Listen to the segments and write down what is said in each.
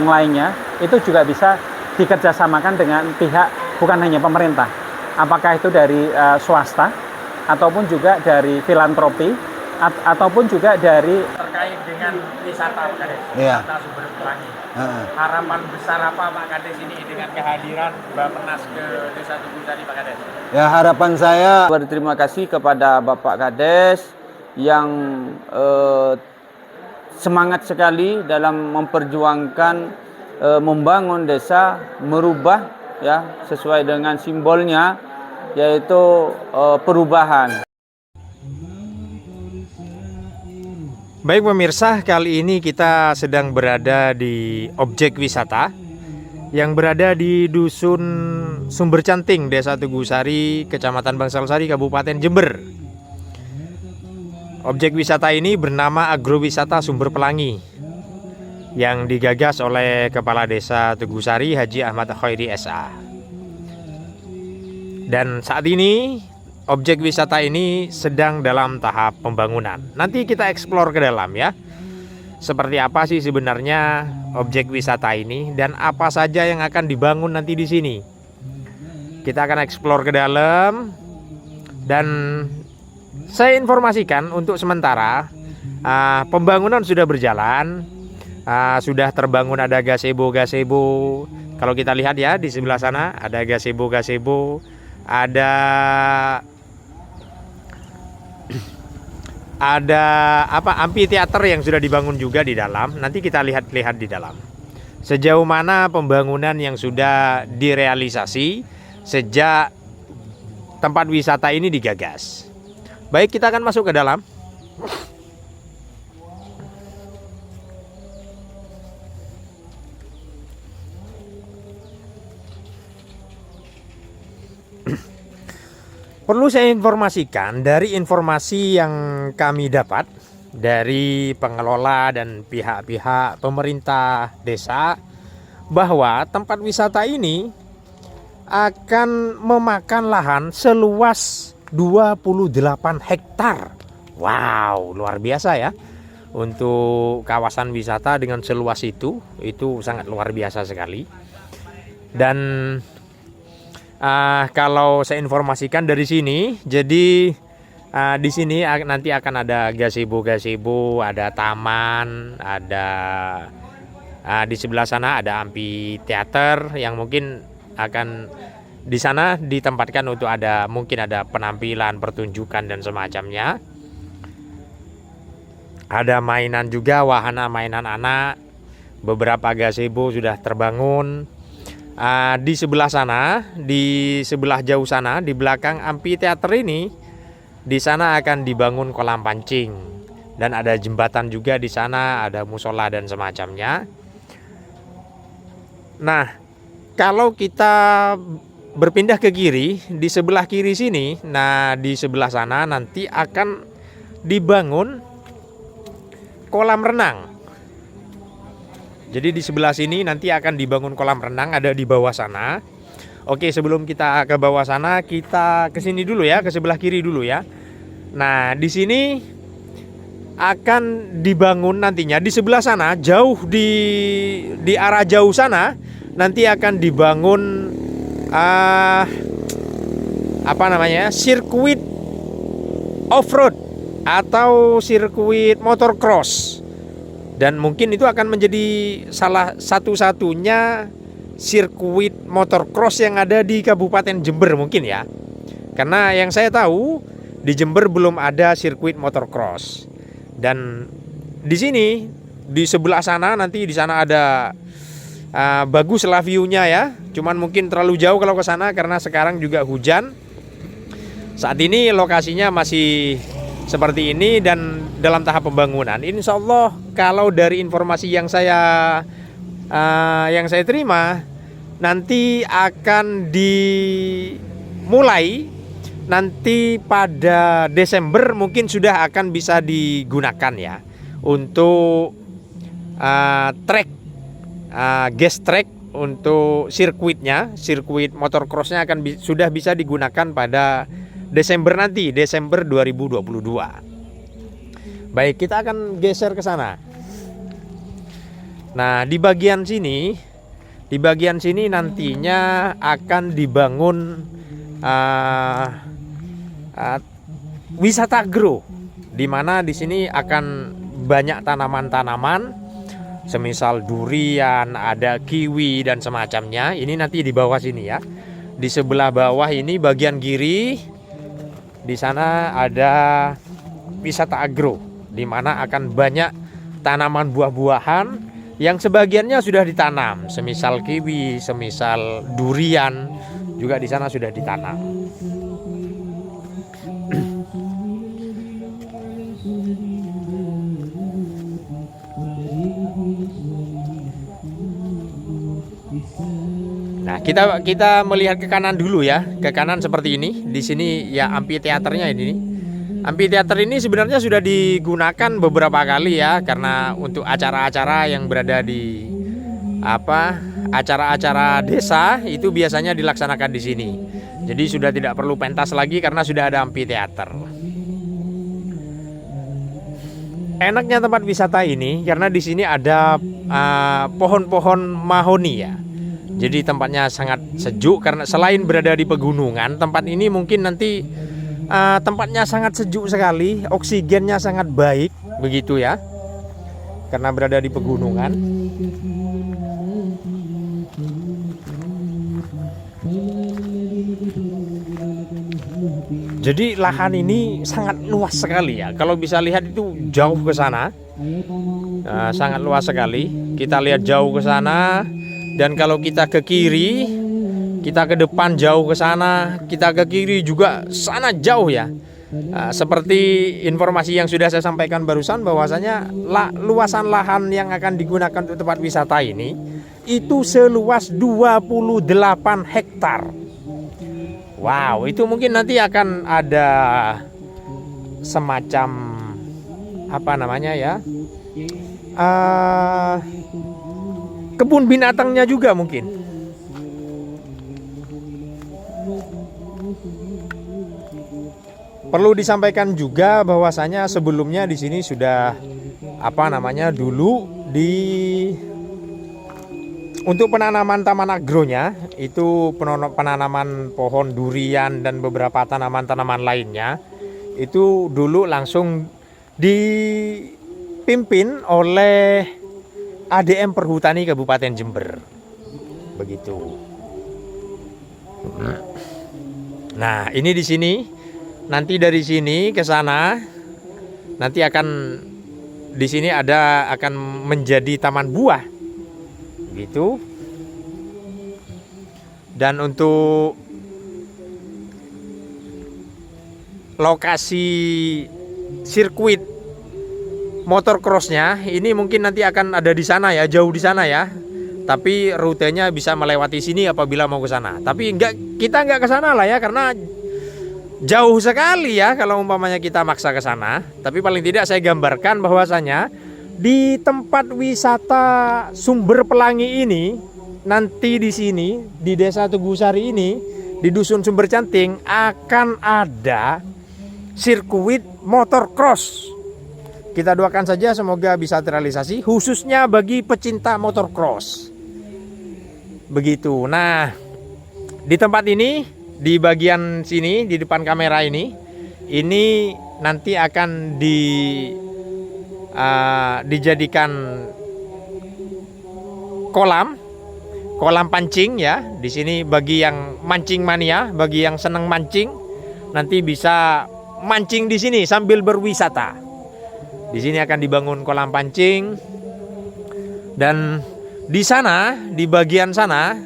yang lainnya itu juga bisa dikerjasamakan dengan pihak bukan hanya pemerintah, apakah itu dari swasta ataupun juga dari filantropi ataupun juga dari terkait dengan wisata Pak Kades, Iya. wisata Sumber Pelangi. Harapan besar apa Pak Kades ini dengan kehadiran Bappenas ke Desa Tugusari Pak Kades? Ya, harapan saya Berterima kasih kepada Bapak Kades yang semangat sekali dalam memperjuangkan membangun desa, merubah ya sesuai dengan simbolnya yaitu perubahan. Baik pemirsa, kali ini kita sedang berada di objek wisata yang berada di Dusun Sumber Canting, Desa Tugusari, Kecamatan Bangsalsari, Kabupaten Jember. Objek wisata ini bernama Agrowisata Sumber Pelangi yang digagas oleh Kepala Desa Tugusari Haji Ahmad Khairi SA. Dan saat ini objek wisata ini sedang dalam tahap pembangunan. Nanti kita eksplor ke dalam ya. Seperti apa sih sebenarnya objek wisata ini dan apa saja yang akan dibangun nanti di sini. Kita akan eksplor ke dalam dan saya informasikan untuk sementara pembangunan sudah berjalan. Sudah terbangun ada gazebo. Kalau kita lihat ya di sebelah sana ada gazebo, ada amphitheater yang sudah dibangun juga di dalam. Nanti kita lihat di dalam sejauh mana pembangunan yang sudah direalisasi sejak tempat wisata ini digagas. Baik, kita akan masuk ke dalam. Perlu saya informasikan dari informasi yang kami dapat dari pengelola dan pihak-pihak pemerintah desa bahwa tempat wisata ini akan memakan lahan seluas 28 hektar. Wow, luar biasa ya. Untuk kawasan wisata dengan seluas itu sangat luar biasa sekali. Dan kalau saya informasikan dari sini, jadi di sini nanti akan ada gazebo, ada taman, ada di sebelah sana ada amphitheater yang mungkin akan di sana ditempatkan untuk mungkin ada penampilan, pertunjukan dan semacamnya. Ada mainan juga, wahana mainan anak. Beberapa gazebo sudah terbangun. Di sebelah sana, di sebelah jauh sana, di belakang amphitheater ini, di sana akan dibangun kolam pancing dan ada jembatan juga di sana, ada musola dan semacamnya. Nah, kalau kita berpindah ke kiri, di sebelah kiri sini, nah di sebelah sana nanti akan dibangun kolam renang. Jadi di sebelah sini nanti akan dibangun kolam renang, ada di bawah sana. Oke, sebelum kita ke bawah sana, kita ke sini dulu ya, ke sebelah kiri dulu ya. Nah, di sini akan dibangun nantinya di sebelah sana, jauh di arah jauh sana nanti akan dibangun sirkuit off-road atau sirkuit motocross. Dan mungkin itu akan menjadi salah satu-satunya sirkuit motocross yang ada di Kabupaten Jember mungkin ya. Karena yang saya tahu di Jember belum ada sirkuit motocross. Dan di sini di sebelah sana nanti di sana ada bagus lah view-nya ya. Cuman mungkin terlalu jauh kalau ke sana karena sekarang juga hujan. Saat ini lokasinya masih seperti ini dan dalam tahap pembangunan. Insya Allah kalau dari informasi yang saya terima nanti akan dimulai nanti pada Desember mungkin sudah akan bisa digunakan ya untuk track gas track untuk sirkuitnya, sirkuit motocrossnya akan sudah bisa digunakan pada Desember nanti, Desember 2022. Baik, kita akan geser ke sana. Nah, di bagian sini nantinya akan dibangun wisata agro, di mana di sini akan banyak tanaman-tanaman semisal durian, ada kiwi dan semacamnya. Ini nanti di bawah sini ya. Di sebelah bawah ini bagian kiri, di sana ada wisata agro, di mana akan banyak tanaman buah-buahan yang sebagiannya sudah ditanam, semisal kiwi, semisal durian juga di sana sudah ditanam. Nah, kita melihat ke kanan dulu ya. Ke kanan seperti ini. Di sini ya amphitheaternya ini. Amphitheater ini sebenarnya sudah digunakan beberapa kali ya, karena untuk acara-acara yang berada di acara-acara desa itu biasanya dilaksanakan di sini. Jadi sudah tidak perlu pentas lagi karena sudah ada amphitheater. Enaknya tempat wisata ini karena di sini ada pohon-pohon mahoni ya. Jadi tempatnya sangat sejuk karena selain berada di pegunungan, tempat ini mungkin nanti tempatnya sangat sejuk sekali, oksigennya sangat baik begitu ya. Karena berada di pegunungan. Jadi lahan ini sangat luas sekali ya. Kalau bisa lihat itu jauh ke sana, sangat luas sekali. Kita lihat jauh ke sana. Dan kalau kita ke kiri, kita ke depan jauh ke sana, kita ke kiri juga sana jauh ya. Seperti informasi yang sudah saya sampaikan barusan bahwasanya luasan lahan yang akan digunakan untuk tempat wisata ini itu seluas 28 hektar. Wow, itu mungkin nanti akan ada semacam kebun binatangnya juga mungkin. Perlu disampaikan juga bahwasanya sebelumnya di sini sudah dulu untuk penanaman taman agronya itu penanaman pohon durian dan beberapa tanaman-tanaman lainnya itu dulu langsung dipimpin oleh ADM Perhutani Kabupaten Jember. Begitu. Nah, ini di sini. Nanti dari sini ke sana nanti akan di sini akan menjadi taman buah. Gitu. Dan untuk lokasi sirkuit motocrossnya ini mungkin nanti akan ada di sana ya, jauh di sana ya. Tapi rutenya bisa melewati sini apabila mau ke sana. Tapi kita nggak ke sana lah ya, karena jauh sekali ya kalau umpamanya kita maksa ke sana. Tapi paling tidak saya gambarkan bahwasanya di tempat wisata Sumber Pelangi ini nanti di sini di Desa Tugusari ini di Dusun Sumber Canting akan ada sirkuit motocross. Kita doakan saja semoga bisa terrealisasi khususnya bagi pecinta motocross. Begitu. Nah, di tempat ini di bagian sini di depan kamera ini nanti akan dijadikan kolam pancing ya. Di sini bagi yang mancing mania, bagi yang senang mancing nanti bisa mancing di sini sambil berwisata. Di sini akan dibangun kolam pancing dan di sana di bagian sana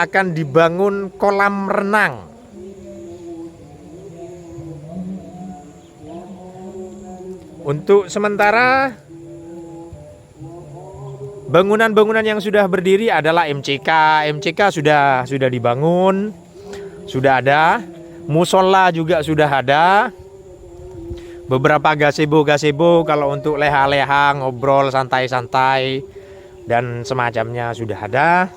akan dibangun kolam renang. Untuk sementara bangunan-bangunan yang sudah berdiri adalah MCK sudah dibangun, sudah ada, musola juga sudah ada. Beberapa gazebo kalau untuk leha-leha, ngobrol santai-santai dan semacamnya sudah ada.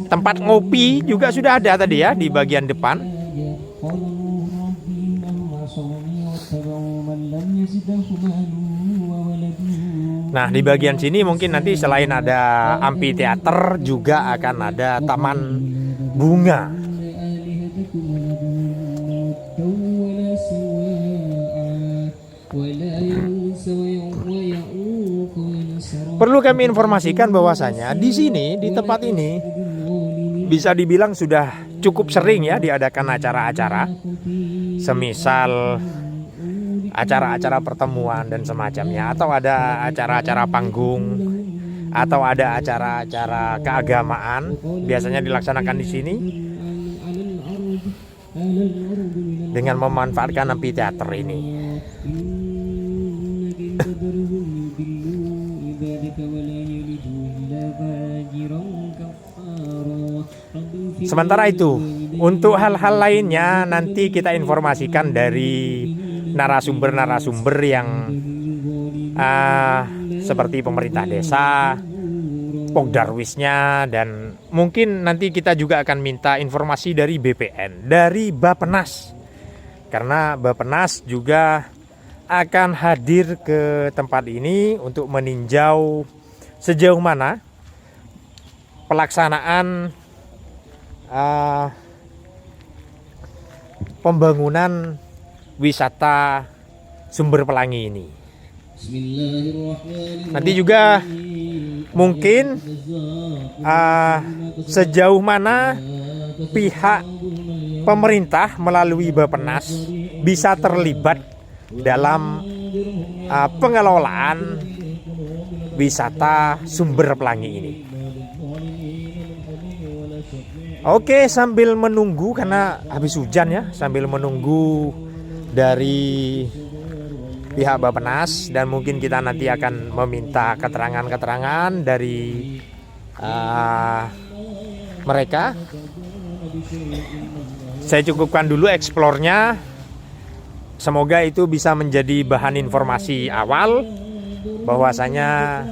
Tempat ngopi juga sudah ada tadi ya di bagian depan. Nah, di bagian sini mungkin nanti selain ada amphitheater juga akan ada taman bunga. Perlu kami informasikan bahwasanya di sini, di tempat ini bisa dibilang sudah cukup sering ya diadakan acara-acara, semisal acara-acara pertemuan dan semacamnya, atau ada acara-acara panggung, atau ada acara-acara keagamaan, biasanya dilaksanakan di sini dengan memanfaatkan amphitheater ini. Sementara itu, untuk hal-hal lainnya nanti kita informasikan dari narasumber-narasumber yang seperti pemerintah desa, Pogdarwisnya, dan mungkin nanti kita juga akan minta informasi dari BPN, dari Bappenas, karena Bappenas juga akan hadir ke tempat ini untuk meninjau sejauh mana pelaksanaan pembangunan wisata Sumber Pelangi ini. Nanti juga mungkin sejauh mana pihak pemerintah melalui Bappenas bisa terlibat dalam pengelolaan wisata Sumber Pelangi ini. Oke, sambil menunggu karena habis hujan ya, sambil menunggu dari pihak Bappenas, dan mungkin kita nanti akan meminta keterangan-keterangan dari mereka. Saya cukupkan dulu eksplornya. Semoga itu bisa menjadi bahan informasi awal bahwasanya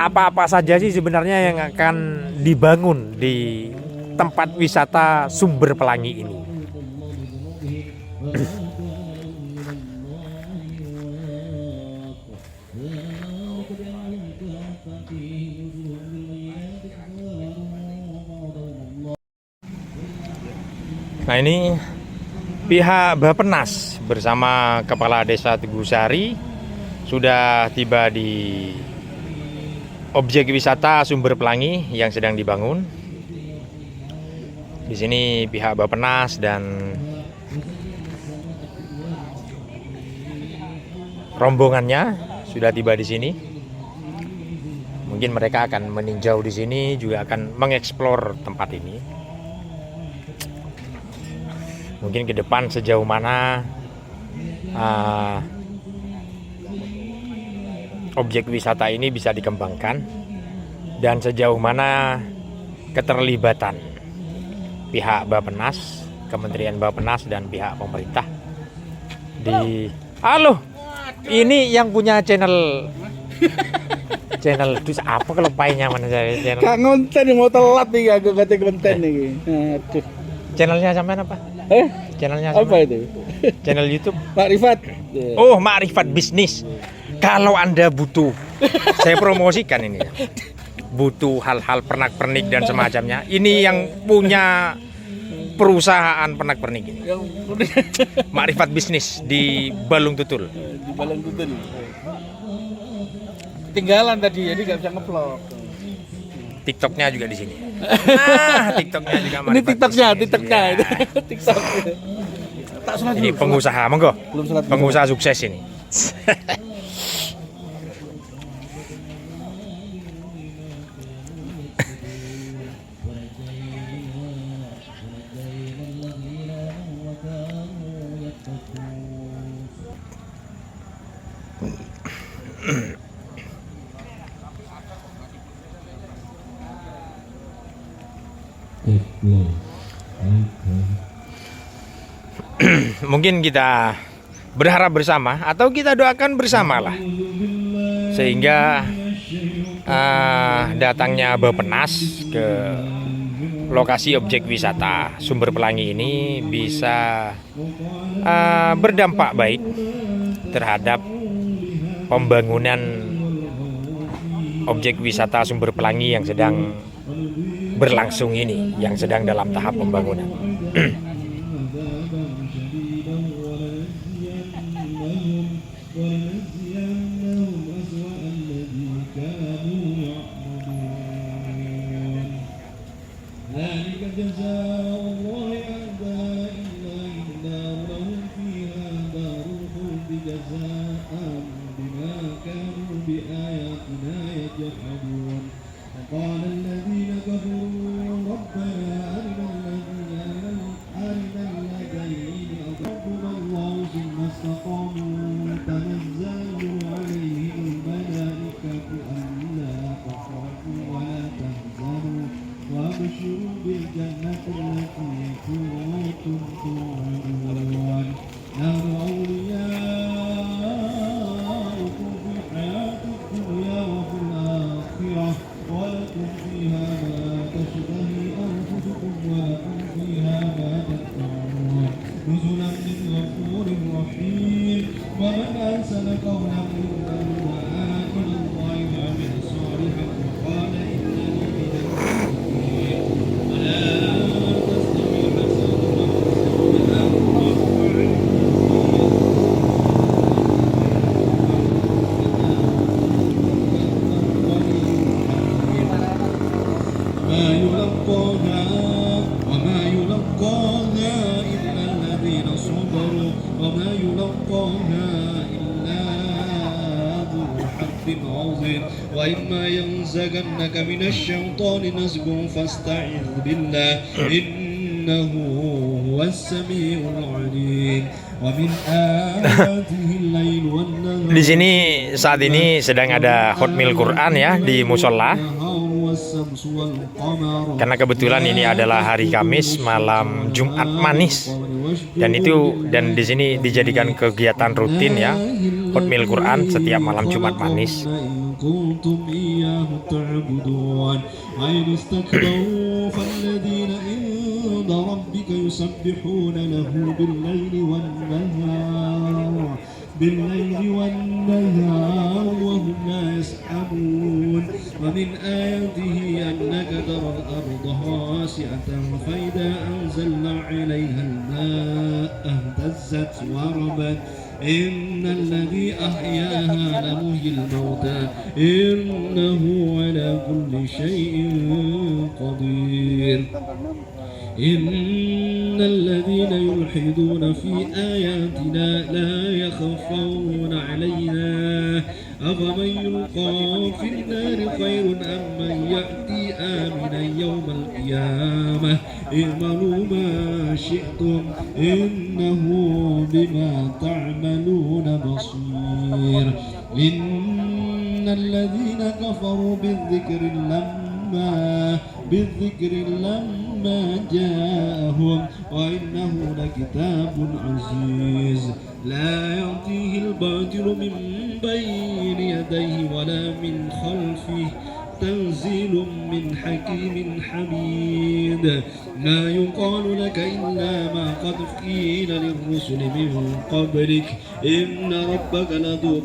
apa-apa saja sih sebenarnya yang akan dibangun di tempat wisata Sumber Pelangi ini. Nah, ini pihak Bappenas bersama Kepala Desa Tegusari sudah tiba di objek wisata Sumber Pelangi yang sedang dibangun. Di sini pihak Bappenas dan rombongannya sudah tiba di sini. Mungkin mereka akan meninjau di sini, juga akan mengeksplor tempat ini. Mungkin ke depan sejauh mana objek wisata ini bisa dikembangkan dan sejauh mana keterlibatan pihak Bappenas, Kementerian Bappenas dan pihak pemerintah di. Halo, ini yang punya channel terus apa kalau paynya mana saya channel? Kak ngonten mau telat nih aku kata konten nih. Aduh. Channelnya sampean apa? Channelnya apa sampean? itu? Channel YouTube. Makrifat. Oh, Makrifat Bisnis. Kalau Anda butuh, saya promosikan ini. Butuh hal-hal pernak-pernik dan semacamnya. Ini yang punya perusahaan pernak-pernik ini. Makrifat Bisnis di Balung Tutul. Di Balung Tutul. Tinggalan tadi, jadi nggak bisa nge-vlog. TikToknya juga di sini. Nah, TikToknya juga. Ini TikToknya. Ya. TikTok. Ini pengusaha, monggo. Pengusaha sukses ini. Mungkin kita berharap bersama atau kita doakan bersamalah sehingga datangnya Bappenas ke lokasi objek wisata Sumber Pelangi ini bisa berdampak baik terhadap pembangunan objek wisata Sumber Pelangi yang sedang berlangsung ini, yang sedang dalam tahap pembangunan. وقال الذين كفروا ربنا أرنا الذين أضربنا الله ثم استقاموا تنزل عليهم الملائكة ألا تخافوا ولا تحزنوا وأبشروا بالجنة التي كنتم توعدون نحن أولياؤكم في الحياة الدنيا وفي الآخرة ولكم فيها ما تشتهي أنفسكم ولكم فيها ما تدعون نزلا من غفور رحيم ومن أحسن قولا ممن دعا إلى الله وعمل صالحا وقال إنني من المسلمين ولا تستوي الحسنة وما يلقاها إلا الذين صبروا وما يلقاها إلا ذو حظ عظيم وإما ينزغنك من الشيطان نزغ فاستعذ بالله إنه هو السميع العليم ومن آياته الليل والنهار. Di sini saat ini sedang ada khutmil Quran ya di musola. Karena kebetulan ini adalah hari Kamis malam Jumat manis, dan di sini dijadikan kegiatan rutin ya, khutmil Quran setiap malam Jumat manis. بالليل والنهار وهم لا يسحبون ومن آياته أنك ترى الأرض خاشعة فإذا أنزلنا عليها الماء اهتزت وربت إن الذي أحياها لمحيي الموتى إنه على كل شيء قدير إن الذين يلحدون في آياتنا لا يخفون علينا أفمن يلقى في النار خير أم من يأتي آمنا يوم القيامة اعملوا ما شئتم إنه بما تعملون بصير إن الذين كفروا بالذكر لما جاءهم وإنه لكتاب عزيز لا يأتيه الباطل من بين يديه ولا من خلفه تنزيل من حكيم حميد ما يقال لك إلا ما قد قيل للرسل من قبلك إن ربك لذو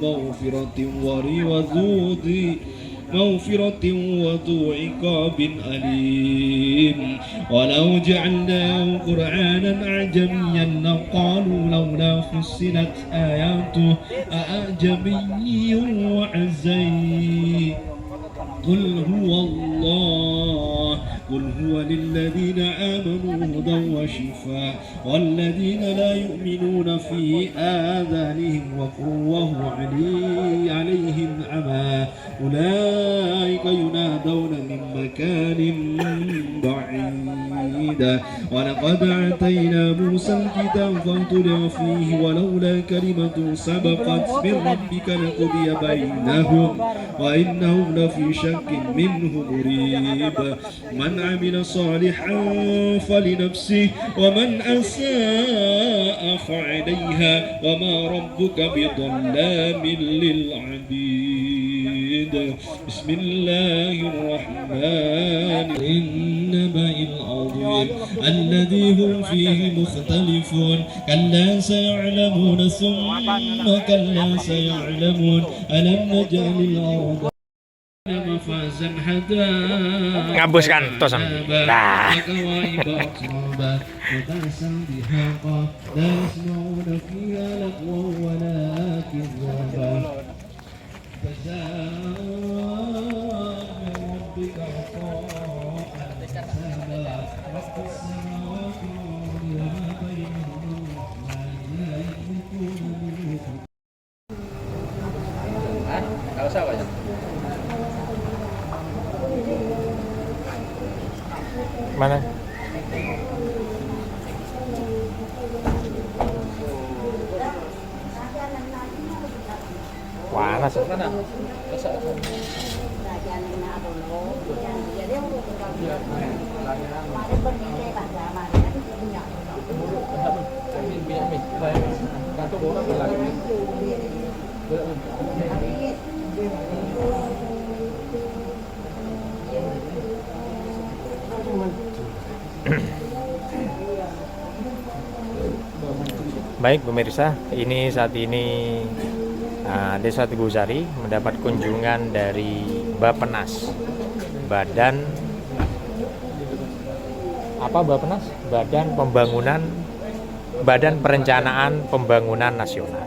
مغفرة وذو عقاب أليم ولو جعلناه قرآنا أعجميا لقالوا لولا فصلت آياته أأعجمي وعزي قل هو للذين آمنوا هدى وشفاء والذين لا يؤمنون في آذانهم وقر وهو عليهم عمى أولئك ينادون من مكان بعيد ولقد آتينا موسى الكتاب فاطلع فيه ولولا كلمة سبقت من ربك لقضي بينهم وإنهم لفي شك منه مريب من عمل صالحا فلنفسه ومن أساء فعليها وما ربك بظلام للعبيد بسم الله الرحمن النبأ العظيم التكوير الذي هم فيه مختلفون كلا سيعلمون ثم كلا سيعلمون ألم نجعل الأرض مفازا حدائق ngabuskan tosan. Nah. وكواعب أترابا وكأسا دهاقا لا يسمعون فيها لغوا ولا كذابا جزاء من ربك عطاء حسابا رب السماوات والأرض وما بينهما لا يملكون منه Mana? Panas. Baik pemirsa, ini saat ini Desa Tegusari mendapat kunjungan dari Bappenas, Badan Perencanaan Pembangunan Nasional.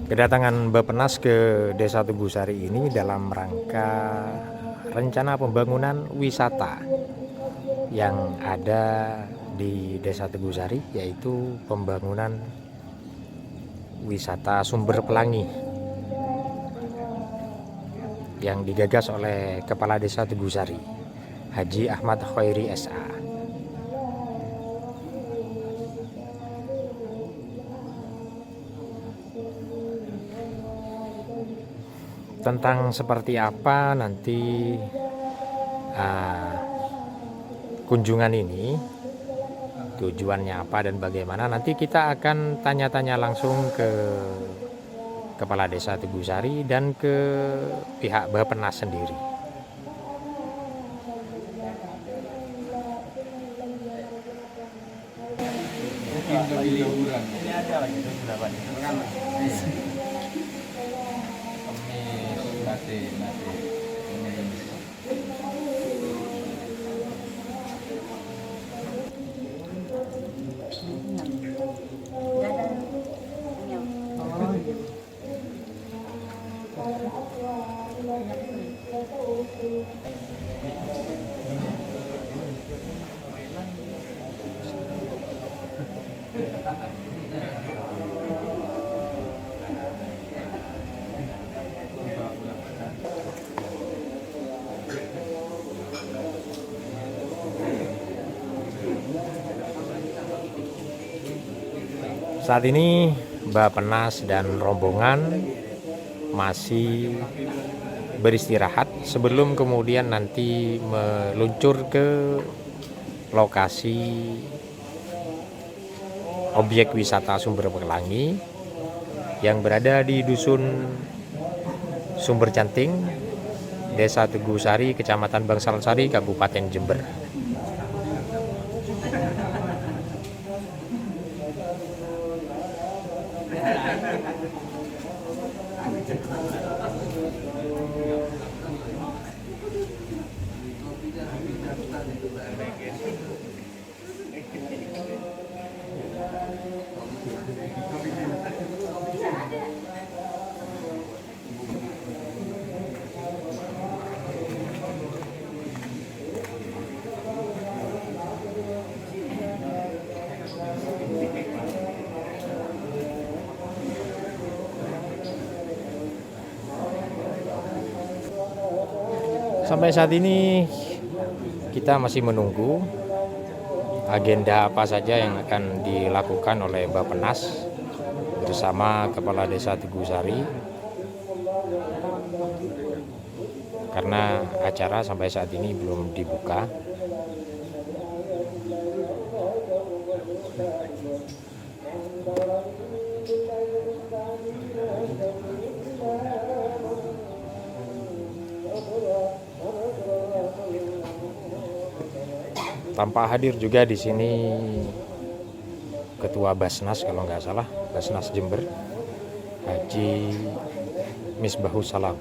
Kedatangan Bappenas ke Desa Tegusari ini dalam rangka rencana pembangunan wisata yang ada di Desa Tegusari, yaitu pembangunan wisata Sumber Pelangi yang digagas oleh Kepala Desa Tegusari, Haji Ahmad Khairi SA. Tentang seperti apa nanti kunjungan ini, tujuannya apa dan bagaimana, nanti kita akan tanya-tanya langsung ke Kepala Desa Tegusari dan ke pihak Bappenas sendiri. Saat ini Bappenas dan rombongan masih beristirahat sebelum kemudian nanti meluncur ke lokasi objek wisata Sumber Pelangi yang berada di Dusun Sumber Canting, Desa Tegusari, Kecamatan Bangsalsari, Kabupaten Jember. Sampai saat ini kita masih menunggu agenda apa saja yang akan dilakukan oleh Bappenas bersama Kepala Desa Tegusari, karena acara sampai saat ini belum dibuka. Tanpa hadir juga di sini Ketua Basnas, kalau nggak salah, Basnas Jember, Haji Misbahus Salam.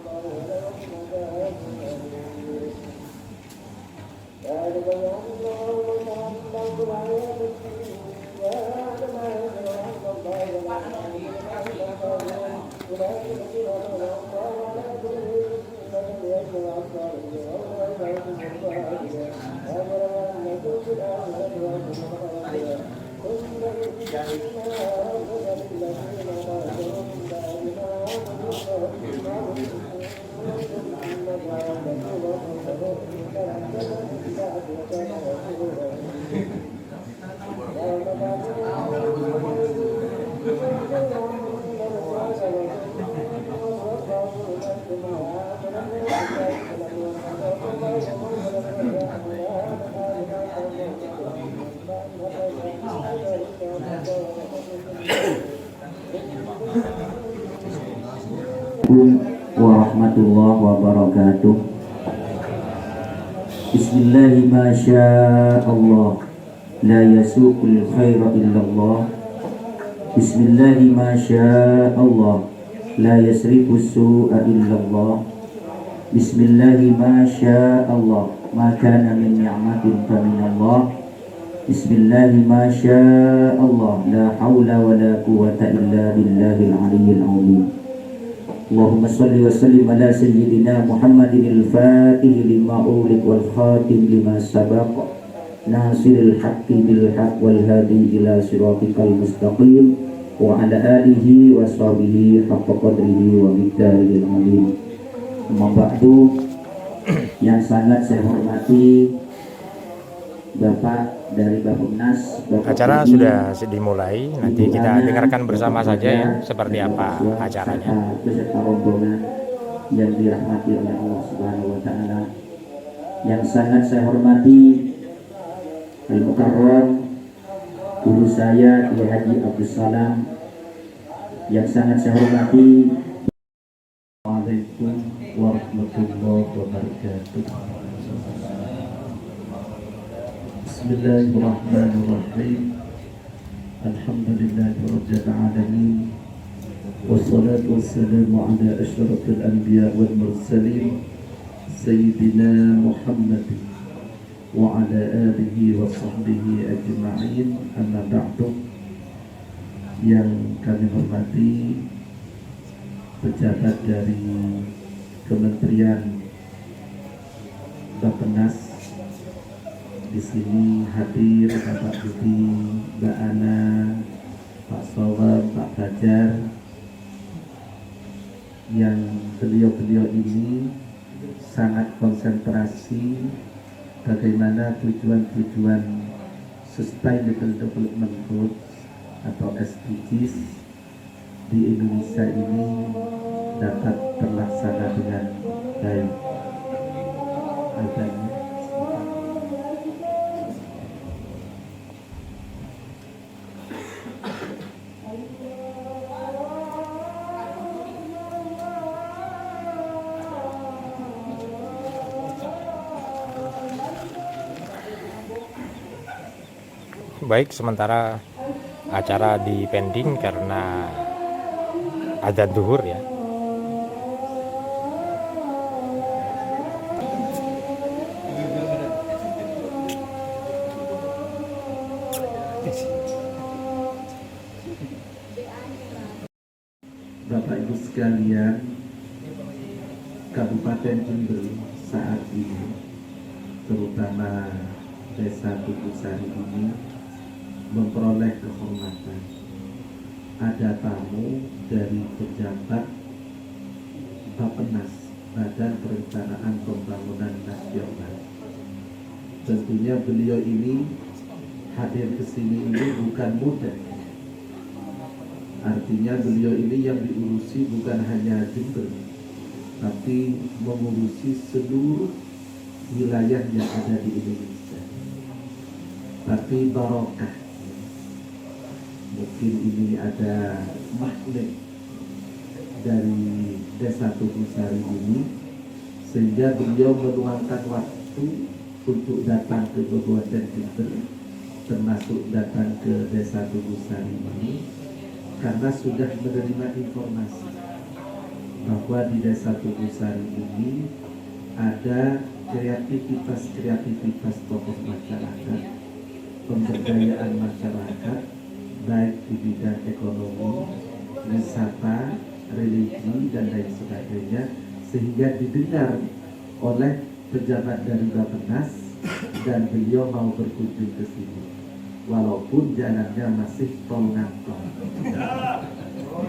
Warahmatullahi wabarakatuh. Bismillahi ma sya'allah, la yasuqul khaira illallah. Bismillahi ma sya'allah, la yasrifu su'a illallah. Bismillahi ma sya'allah, ma kana min ni'matin fa minallah. Bismillahi ma sya'allah, la hawla wa la quwwata illa billahil aliyyil azim. Allahumma salli wa sallim ala sayyidina Muhammadin al-fatih lima ulik wal khatim lima sabaq, nasiril haqqi bil haqq wal hadi ila siratikal mustaqim, wa ala alihi wa sahbihi haqqa qadrihi wa miqdaril azim. Amma ba'du, yang sangat saya hormati Bapak dari Bappenas. Acara sudah dimulai, nanti kita dengarkan bersama saja ya seperti apa acaranya. Beserta rombongan yang dirahmati oleh Allah Subhanahu wa taala. Yang sangat saya hormati Al-Mukarram guru saya Kiai Haji Abdus Salam. Yang sangat saya hormati. Waalaikumsalam warahmatullahi wabarakatuh. Bismillahirrahmanirrahim. Alhamdulillahirabbil alamin. Wassalatu wassalamu ala asyrafil anbiya wal mursalin sayyidina Muhammad wa ala alihi wa sahbihi ajma'in. Amma ba'du. Yang kami hormati pejabat dari Kementerian Bappenas. Di sini hadir Bapak Budi, Mbak Ana, Pak Sawab, Pak Fajar, yang beliau-beliau ini sangat konsentrasi bagaimana tujuan-tujuan Sustainable Development Goals atau SDGs di Indonesia ini dapat terlaksana dengan baik. Adanya. Baik, sementara acara di pending karena adzan zuhur ya. Bapak Ibu sekalian, Kabupaten Jember saat ini, terutama Desa Tugusari ini, memperoleh kehormatan. Ada tamu dari pejabat Bappenas, Badan Perencanaan Pembangunan Nasional. Tentunya beliau ini hadir ke sini ini bukan mudah. Artinya beliau ini yang diurusi bukan hanya Jember, tapi mengurusi seluruh wilayah yang ada di Indonesia. Tapi barokah, mungkin ini ada magnet dari Desa Tugusari ini, sehingga beliau meluangkan waktu untuk datang ke Kabupaten Jember, termasuk datang ke Desa Tugusari ini, karena sudah menerima informasi bahwa di Desa Tugusari ini ada kreativitas tokoh masyarakat, pemberdayaan masyarakat, baik di bidang ekonomi, wisata, religi, dan lain sebagainya, sehingga didengar oleh pejabat dari Bappenas dan beliau mau berkunjung ke sini, walaupun jalannya masih tol ngantong.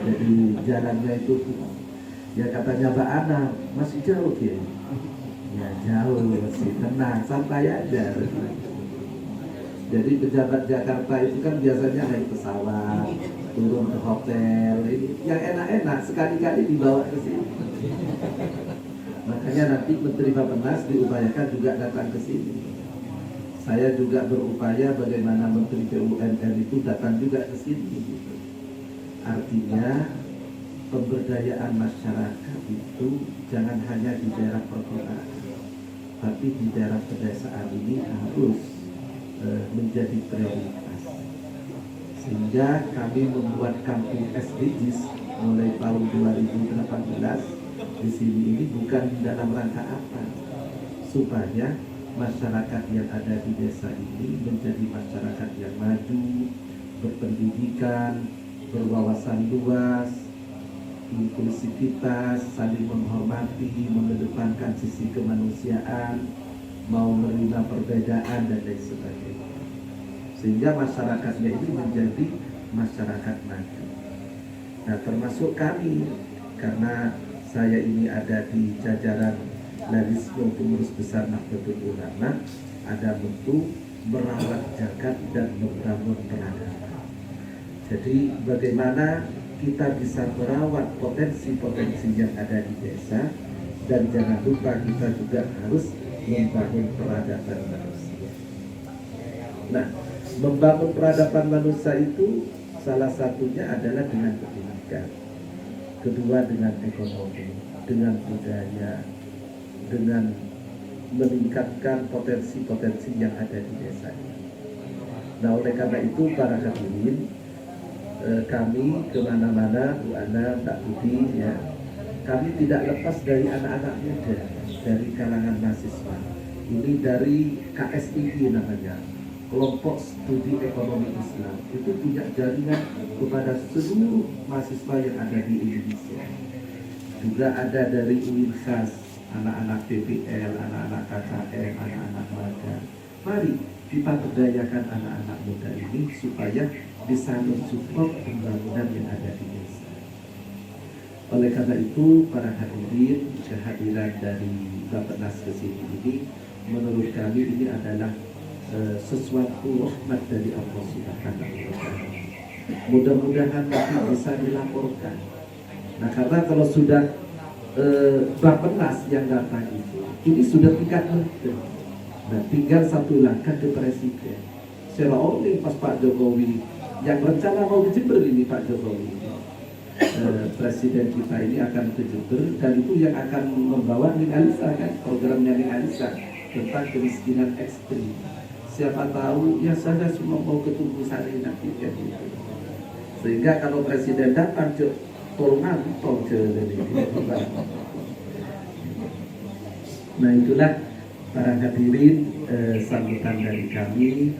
Jadi jalannya itu ya katanya Mbak Ana masih jauh ya. Ya jauh, masih tenang, santai aja. Jadi pejabat Jakarta itu kan biasanya naik pesawat, turun ke hotel, ini yang enak-enak sekali-kali dibawa ke sini. Makanya nanti Menteri Bappenas diupayakan juga datang ke sini. Saya juga berupaya bagaimana Menteri BUMN itu datang juga ke sini. Artinya pemberdayaan masyarakat itu jangan hanya di daerah perkotaan, tapi di daerah pedesaan ini harus menjadi prioritas. Sehingga kami membuat kampung SDGs mulai tahun 2018 di sini ini bukan dalam rangka apa, supaya masyarakat yang ada di desa ini menjadi masyarakat yang maju, berpendidikan, berwawasan luas, inklusivitas, saling menghormati, mengedepankan sisi kemanusiaan, mau menerima perbedaan dan lain sebagainya, sehingga masyarakatnya ini menjadi masyarakat maju. Nah, termasuk kami, karena saya ini ada di jajaran Larisme Pengurus Besar Nahdlatul Ulama, ada bentuk merawat jagat dan membangun peradaban. Jadi bagaimana kita bisa merawat potensi-potensi yang ada di desa, dan jangan lupa kita juga harus membangun peradaban manusia. Nah, membangun peradaban manusia itu salah satunya adalah dengan pendidikan, kedua dengan ekonomi, dengan budaya, dengan meningkatkan potensi-potensi yang ada di desa ini. Nah, oleh karena itu para hadirin, kami kemana-mana, Bu Ana, Pak Budi, ya, kami tidak lepas dari anak-anak muda, dari kalangan mahasiswa. Ini dari KSII namanya, Kelompok Studi Ekonomi Islam. Itu punya jaringan kepada seluruh mahasiswa yang ada di Indonesia. Juga ada dari UINSAS, anak-anak PPL, anak-anak KKM, anak-anak magang. Mari kita berdayakan anak-anak muda ini supaya bisa mensupport pembangunan yang ada di desa. Oleh karena itu, para hadirin, kehadiran dari Bappenas ke sini ini, menurut kami ini adalah sesuatu rahmat dari Allah Subhanahu wa Ta'ala. Mudah-mudahan nanti bisa dilaporkan. Nah, karena kalau sudah Bappenas yang datang itu ini sudah tingkat menteri. Nah, tinggal satu langkah ke presiden. Seolah oleh pas Pak Jokowi yang rencana mau ke Jember ini Pak Jokowi, presiden kita ini akan ke Jember, dan itu yang akan membawa Ning Alisa kan, programnya Ning Alisa tentang kemiskinan ekstrim. Siapa tahu ya saya semua mau ke Tunggu-Sari nanti kan gitu. Sehingga kalau presiden datang tolongan tol nah itulah para hadirin sambutan dari kami.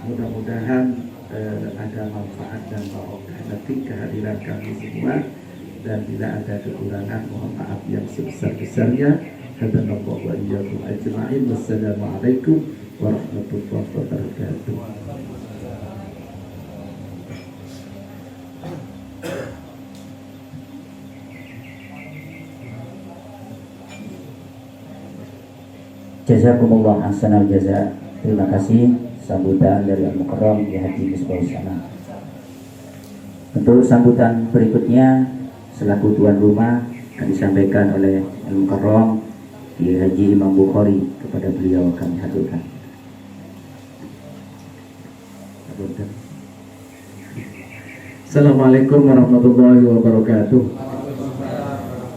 Mudah-mudahan ada manfaat dan barokah nanti kehadiran kami semua, dan bila ada kekurangan mohon maaf yang sebesar-besarnya. Hadanallahu wa iyyakum ajma'in. Wassalamualaikum warahmatullahi wabarakatuh. Jazakumullah ahsanal jaza. Terima kasih sambutan dari Al-Mukarram Kiai Haji Misbahus Salam. Untuk sambutan berikutnya selaku tuan rumah akan disampaikan oleh Al-Mukarram Kiai Haji Imam Bukhari. Kepada beliau kami haturkan. Assalamualaikum warahmatullahi wabarakatuh.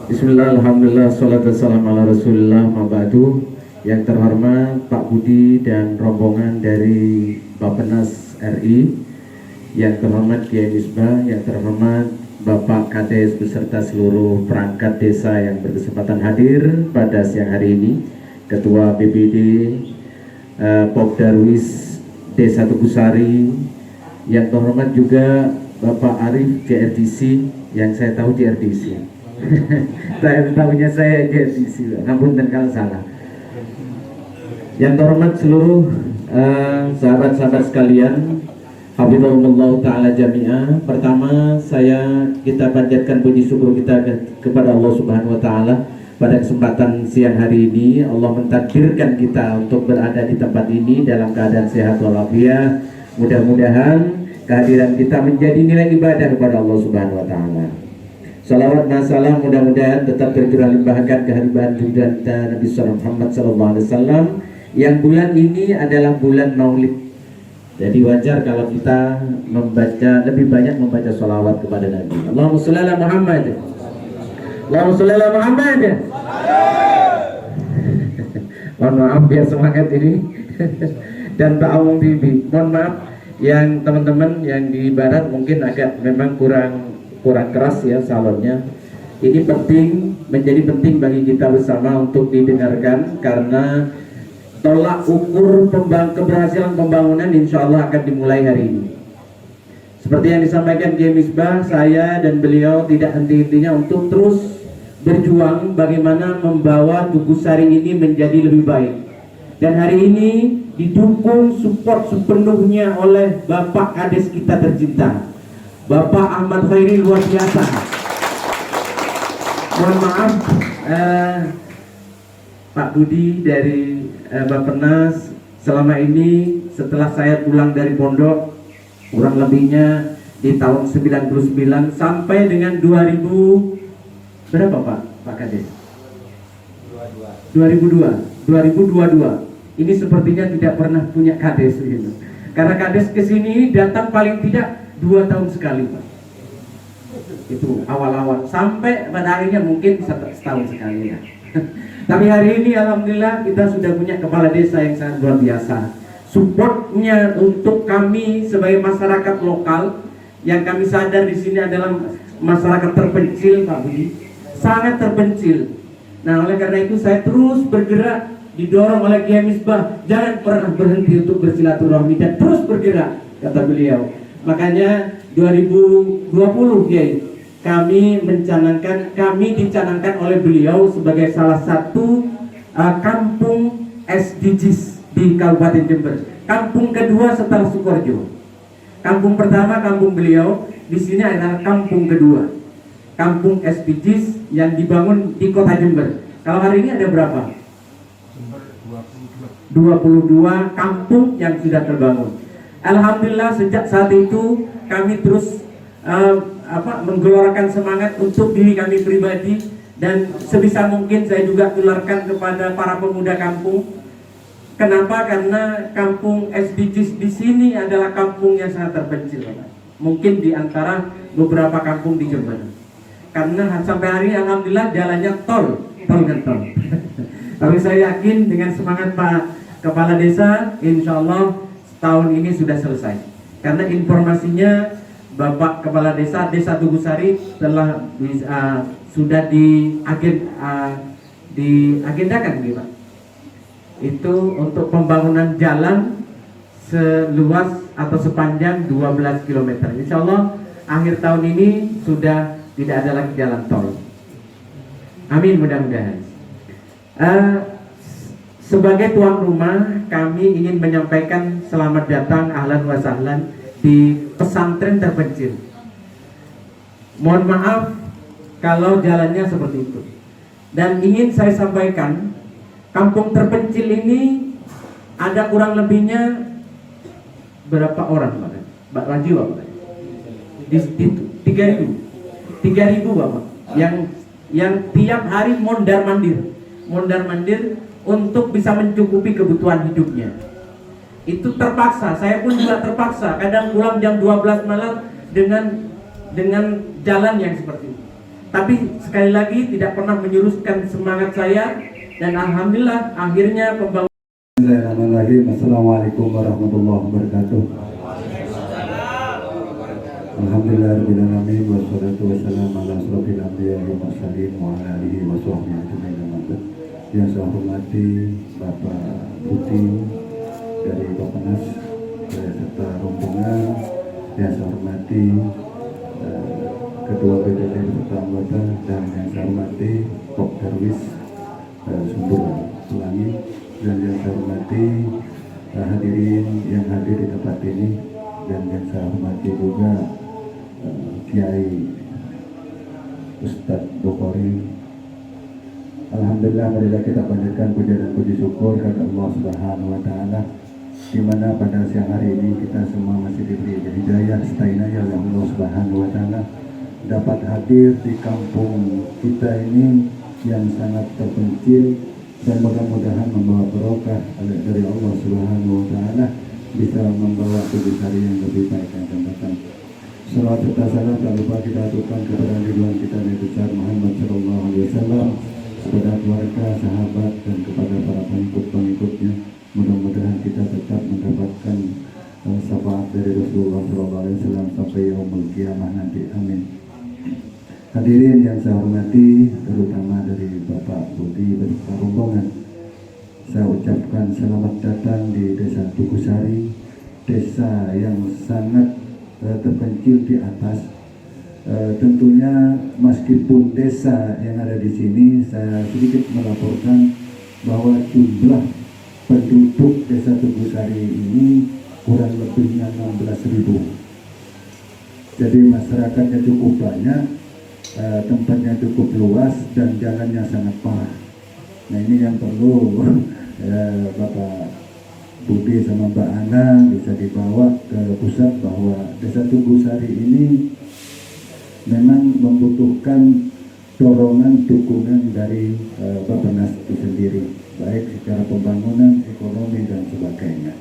Bismillah, alhamdulillah, salatu wassalamu ala rasulillah, ma'ba'du. Yang terhormat Pak Budi dan rombongan dari Bappenas RI, yang terhormat Kiai Misbah, yang terhormat Bapak Kades beserta seluruh perangkat desa yang berkesempatan hadir pada siang hari ini, Ketua BPD Popdarwis Desa Tunggu-Sari, yang terhormat juga Bapak Arif JRDC, yang saya tahu JRDC. Saya tahunya saya JRDC, ngapunten kalau salah. Yang terhormat seluruh sahabat-sahabat sekalian, hafizahumullah ta'ala jami'ah. Pertama, kita panjatkan puji syukur kita kepada Allah Subhanahu wa taala pada kesempatan siang hari ini. Allah mentakdirkan kita untuk berada di tempat ini dalam keadaan sehat walafiat. Mudah-mudahan kehadiran kita menjadi nilai ibadah kepada Allah Subhanahu wa taala. Salawat dan salam mudah-mudahan tetap tercurah limpahkan kehadiran Nabi Muhammad sallallahu alaihi wasallam, yang bulan ini adalah bulan Maulid. Jadi wajar kalau kita lebih banyak membaca sholawat kepada Nabi. Allahumma sholli ala Muhammad. Allahumma sholli ala Muhammad. Mohon maaf biar semangat ini. Dan Pak Awung Bibi, mohon maaf yang teman-teman yang di barat mungkin agak memang kurang keras ya salonnya. Ini menjadi penting bagi kita bersama untuk didengarkan, karena tolak ukur keberhasilan pembangunan insya Allah akan dimulai hari ini. Seperti yang disampaikan Kiai Misbah, saya dan beliau tidak henti-hentinya untuk terus berjuang bagaimana membawa Tunggu-Sari ini menjadi lebih baik. Dan hari ini didukung support sepenuhnya oleh Bapak Kades kita tercinta, Bapak Ahmad Khairi, luar biasa. Mohon maaf Pak Budi dari Bappenas, selama ini setelah saya pulang dari pondok, kurang lebihnya di tahun 99 sampai dengan 2000 berapa Pak Kades? 2022. Ini sepertinya tidak pernah punya Kades gitu. Karena Kades kesini datang paling tidak 2 tahun sekali Pak. Itu awal-awal, sampai pada akhirnya mungkin setahun sekali ya. Tapi hari ini alhamdulillah kita sudah punya kepala desa yang sangat luar biasa. Supportnya untuk kami sebagai masyarakat lokal, yang kami sadar di sini adalah masyarakat terpencil Pak Budi, sangat terpencil. Nah oleh karena itu saya terus bergerak, didorong oleh Kiai Misbah, jangan pernah berhenti untuk bersilaturahmi dan terus bergerak, kata beliau. Makanya 2020 Kiai, kami dicanangkan oleh beliau sebagai salah satu kampung SDGs di Kabupaten Jember. Kampung kedua setelah Sukoharjo. Kampung pertama kampung beliau, di sini adalah kampung kedua. Kampung SDGs yang dibangun di Kota Jember. Kalau hari ini ada berapa? 22 kampung yang sudah terbangun. Alhamdulillah sejak saat itu kami terus menggelorakan semangat untuk diri kami pribadi Dan sebisa mungkin saya juga tularkan kepada para pemuda kampung. Kenapa? Karena kampung SDGs di sini adalah kampung yang sangat terpencil, Bapak. Mungkin di antara beberapa kampung di Jember. Karena sampai hari ini alhamdulillah jalannya tol ngetol. Tapi saya yakin dengan semangat Pak Kepala Desa, insya Allah tahun ini sudah selesai. Karena informasinya Bapak Kepala Desa Tugusari telah sudah diagendakan, gitu, Pak. Itu untuk pembangunan jalan seluas atau sepanjang 12 km. Insya Allah akhir tahun ini sudah tidak ada lagi jalan tol. Amin, mudah-mudahan. Sebagai tuan rumah, kami ingin menyampaikan selamat datang, ahlan wa sahlan di pesantren terpencil. Mohon maaf kalau jalannya seperti itu. Dan ingin saya sampaikan, kampung terpencil ini ada kurang lebihnya berapa orang, Pak Raji, Bapak? Di situ 3.000 Bapak. Yang tiap hari mondar mandir untuk bisa mencukupi kebutuhan hidupnya. Itu terpaksa, saya pun juga terpaksa. Kadang pulang jam 12 malam dengan jalan yang seperti itu. Tapi sekali lagi tidak pernah menyurutkan semangat saya, dan alhamdulillah akhirnya pembangunan. Bismillahirrahmanirrahim. Assalamualaikum warahmatullahi wabarakatuh. Alhamdulillahirabbil alamin wassalatu wassalamu ala asrofil anbiya'i wal mursalin wa ala alihi wa sahbihi ajmain. Yang saya hormati Bapak Budi dari Bappenas serta rombongan, yang saya hormati Ketua PDT serta anggota, dan yang saya hormati Pok Darwis Sumber Pelangi, dan yang saya hormati hadirin yang hadir di tempat ini, dan yang saya hormati juga Kiai Ustadz Bukhari. Alhamdulillah, marilah kita panjatkan puja dan puji syukur kepada Allah Subhanahu wa Ta'ala, di mana pada siang hari ini kita semua masih diberi hidayah serta inayah oleh Allah Subhanahu wa Ta'ala dapat hadir di kampung kita ini yang sangat terpencil, dan mudah-mudahan membawa barokah dari Allah Subhanahu wa Ta'ala, bisa membawa hari yang lebih baik yang akan datang. Salawat serta salam tak lupa kita aturkan kepada Ridwan kita Nabi besar Muhammad sallallahu alaihi wasallam, kepada keluarga, sahabat, dan kepada para pengikut-pengikutnya. Mudah-mudahan kita tetap mendapatkan syafaat dari Rasulullah sallallahu alaihi wasallam sampai yaumul kiamah nanti. Amin. Hadirin yang saya hormati, terutama dari Bapak Budi beserta rombongan, saya ucapkan selamat datang di Desa Tugusari, desa yang sangat terpencil di atas. Tentunya meskipun desa yang ada di sini, saya sedikit melaporkan bahwa jumlah penduduk Desa Tugusari ini kurang lebihnya 16.000. Jadi masyarakatnya cukup banyak, tempatnya cukup luas, dan jalannya sangat parah. Nah, ini yang perlu Bapak Budi sama Mbak Ana bisa dibawa ke pusat, bahwa Desa Tugusari ini memang membutuhkan dorongan, dukungan dari Bappenas itu sendiri, baik secara pembangunan, ekonomi, dan sebagainya.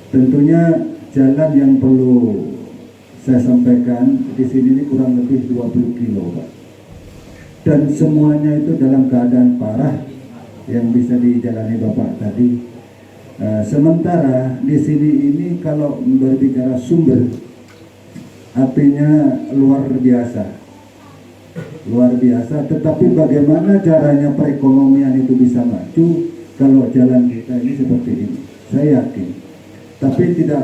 Tentunya jalan yang perlu saya sampaikan di sini ini kurang lebih 20 kilo, Pak. Dan semuanya itu dalam keadaan parah yang bisa dijalani Bapak tadi. Sementara di sini ini kalau berbicara sumber, apinya luar biasa, tetapi bagaimana caranya perekonomian itu bisa maju kalau jalan kita ini seperti ini? Saya yakin, tapi tidak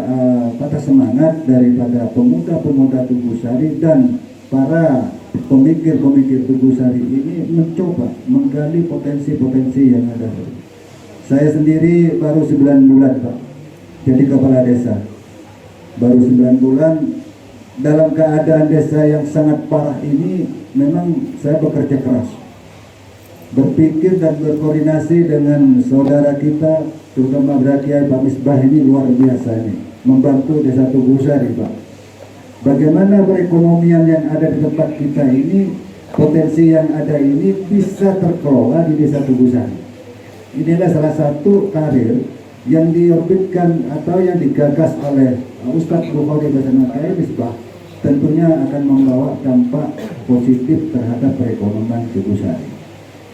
patah semangat daripada pemuda-pemuda Tugusari dan para pemikir-pemikir Tugusari ini mencoba menggali potensi-potensi yang ada. Saya sendiri baru 9 bulan, Pak, jadi kepala desa. Baru 9 bulan, dalam keadaan desa yang sangat parah ini, memang saya bekerja keras, berpikir dan berkoordinasi dengan saudara kita, terutama Kiai Pak Misbah ini luar biasa ini, membantu Desa Tugusari, Pak. Bagaimana perekonomian yang ada di tempat kita ini potensi yang ada ini bisa terkelola di Desa Tugusari. Inilah salah satu karir yang diorbitkan atau yang digagas oleh Ustadz Bukhari bersama Kiai Misbah, tentunya akan membawa dampak positif terhadap perekonomian Tugusari.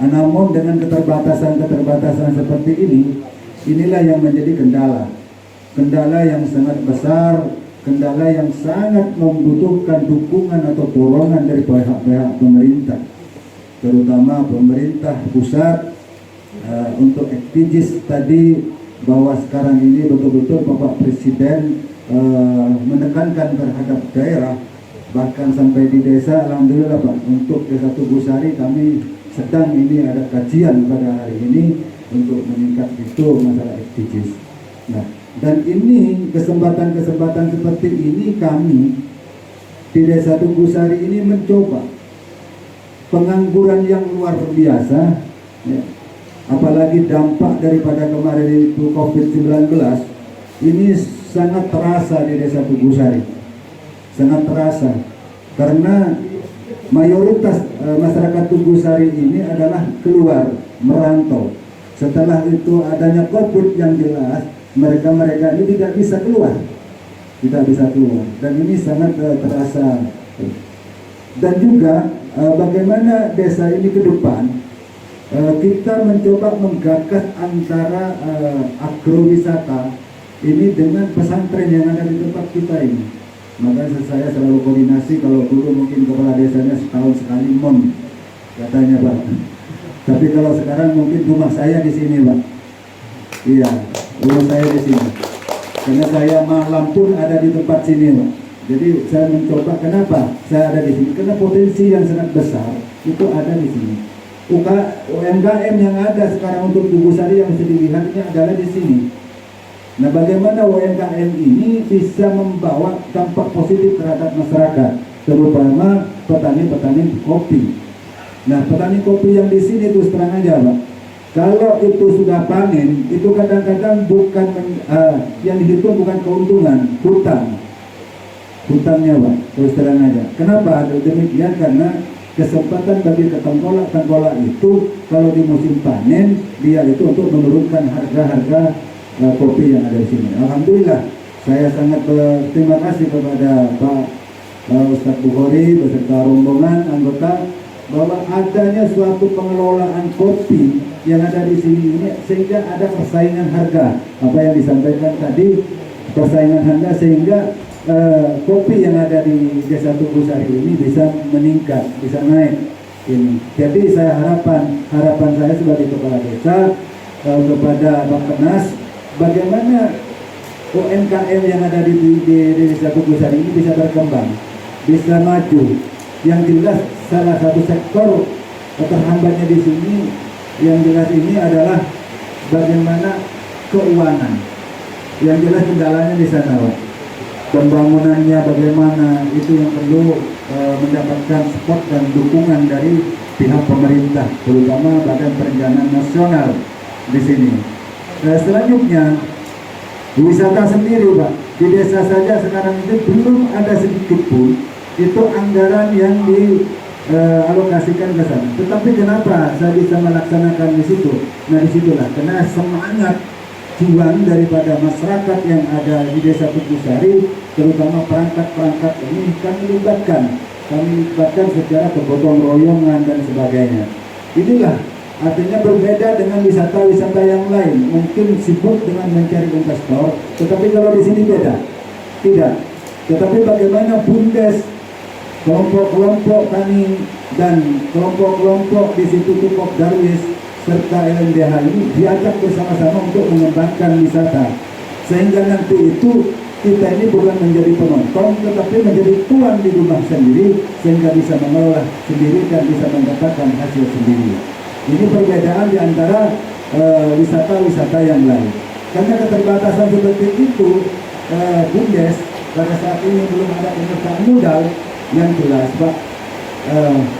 Namun dengan keterbatasan seperti ini, inilah yang menjadi kendala yang sangat besar, kendala yang sangat membutuhkan dukungan atau dorongan dari pihak-pihak pemerintah, terutama pemerintah pusat untuk SDGs tadi, bahwa sekarang ini betul-betul Bapak Presiden menekankan terhadap daerah, bahkan sampai di desa. Alhamdulillah Pak, untuk Desa Tugusari kami sedang ini ada kajian pada hari ini untuk meningkat itu masalah SDGs. Nah, dan ini kesempatan-kesempatan seperti ini kami di Desa Tugusari ini mencoba. Pengangguran yang luar biasa, ya, apalagi dampak daripada kemarin itu COVID-19 ini sangat terasa di Desa Tugusari, sangat terasa karena mayoritas masyarakat Tugusari ini adalah keluar merantau. Setelah itu adanya COVID yang jelas, mereka ini tidak bisa keluar, dan ini sangat terasa. Dan juga bagaimana desa ini ke depan, kita mencoba menggagas antara agrowisata ini dengan pesantren yang ada di tempat kita ini. Maka saya selalu koordinasi, kalau dulu mungkin kepala desanya setahun sekali katanya Pak. Tapi kalau sekarang mungkin rumah saya di sini Pak. Iya, rumah saya di sini. Karena saya malam pun ada di tempat sini Pak. Jadi saya mencoba, kenapa saya ada di sini? Karena potensi yang sangat besar itu ada di sini. UMKM yang ada sekarang untuk Tugusari yang bisa dilihatnya adalah di sini. Nah, bagaimana UMKM ini bisa membawa dampak positif terhadap masyarakat, terutama petani-petani kopi. Nah, petani kopi yang di sini terus terang aja Pak, kalau itu sudah panen, itu kadang-kadang bukan yang dihitung bukan keuntungan, hutangnya Pak, terus terang aja. Kenapa demikian? Karena kesempatan bagi tengkolak itu kalau di musim panen, dia itu untuk menurunkan harga-harga kopi yang ada di sini. Alhamdulillah, saya sangat berterima kasih kepada Pak Ustadz Bukhari beserta rombongan anggota, bahwa adanya suatu pengelolaan kopi yang ada di sini ini, sehingga ada persaingan harga. Apa yang disampaikan tadi, persaingan harga, sehingga kopi yang ada di Desa Tugusari ini bisa meningkat, bisa naik ini. Jadi saya harapan saya sebagai kepala desa kepada Bappenas, bagaimana UMKM yang ada di Desa Tugusari ini bisa berkembang, bisa maju. Yang jelas salah satu sektor terhambatnya di sini yang jelas ini adalah bagaimana keuangan. Yang jelas kendalanya di sana Pak. Pembangunannya bagaimana, itu yang perlu mendapatkan support dan dukungan dari pihak pemerintah, terutama Badan Perencanaan Nasional di sini. Selanjutnya wisata sendiri Pak, di desa saja sekarang itu belum ada sedikit pun itu anggaran yang dialokasikan ke sana. Tetapi kenapa saya bisa melaksanakan di situ? Nah, disitulah karena semangat juang daripada masyarakat yang ada di Desa Tugusari, terutama perangkat-perangkat ini kami libatkan secara kegotong royongan dan sebagainya. Inilah artinya berbeda dengan wisata-wisata yang lain, mungkin sibuk dengan mencari investor, tetapi kalau di sini beda, tidak. Tetapi bagaimana BUMDes, kelompok-kelompok tani dan kelompok-kelompok di situ Tukok Darwis serta LMDH ini diajak bersama-sama untuk mengembangkan wisata, sehingga nanti itu kita ini bukan menjadi penonton tetapi menjadi tuan di rumah sendiri, sehingga bisa mengelola sendiri dan bisa mendapatkan hasil sendiri. Ini perbedaan di antara wisata-wisata yang lain. Karena keterbatasan seperti itu, BUMDes pada saat ini belum ada penyertaan modal yang jelas Pak.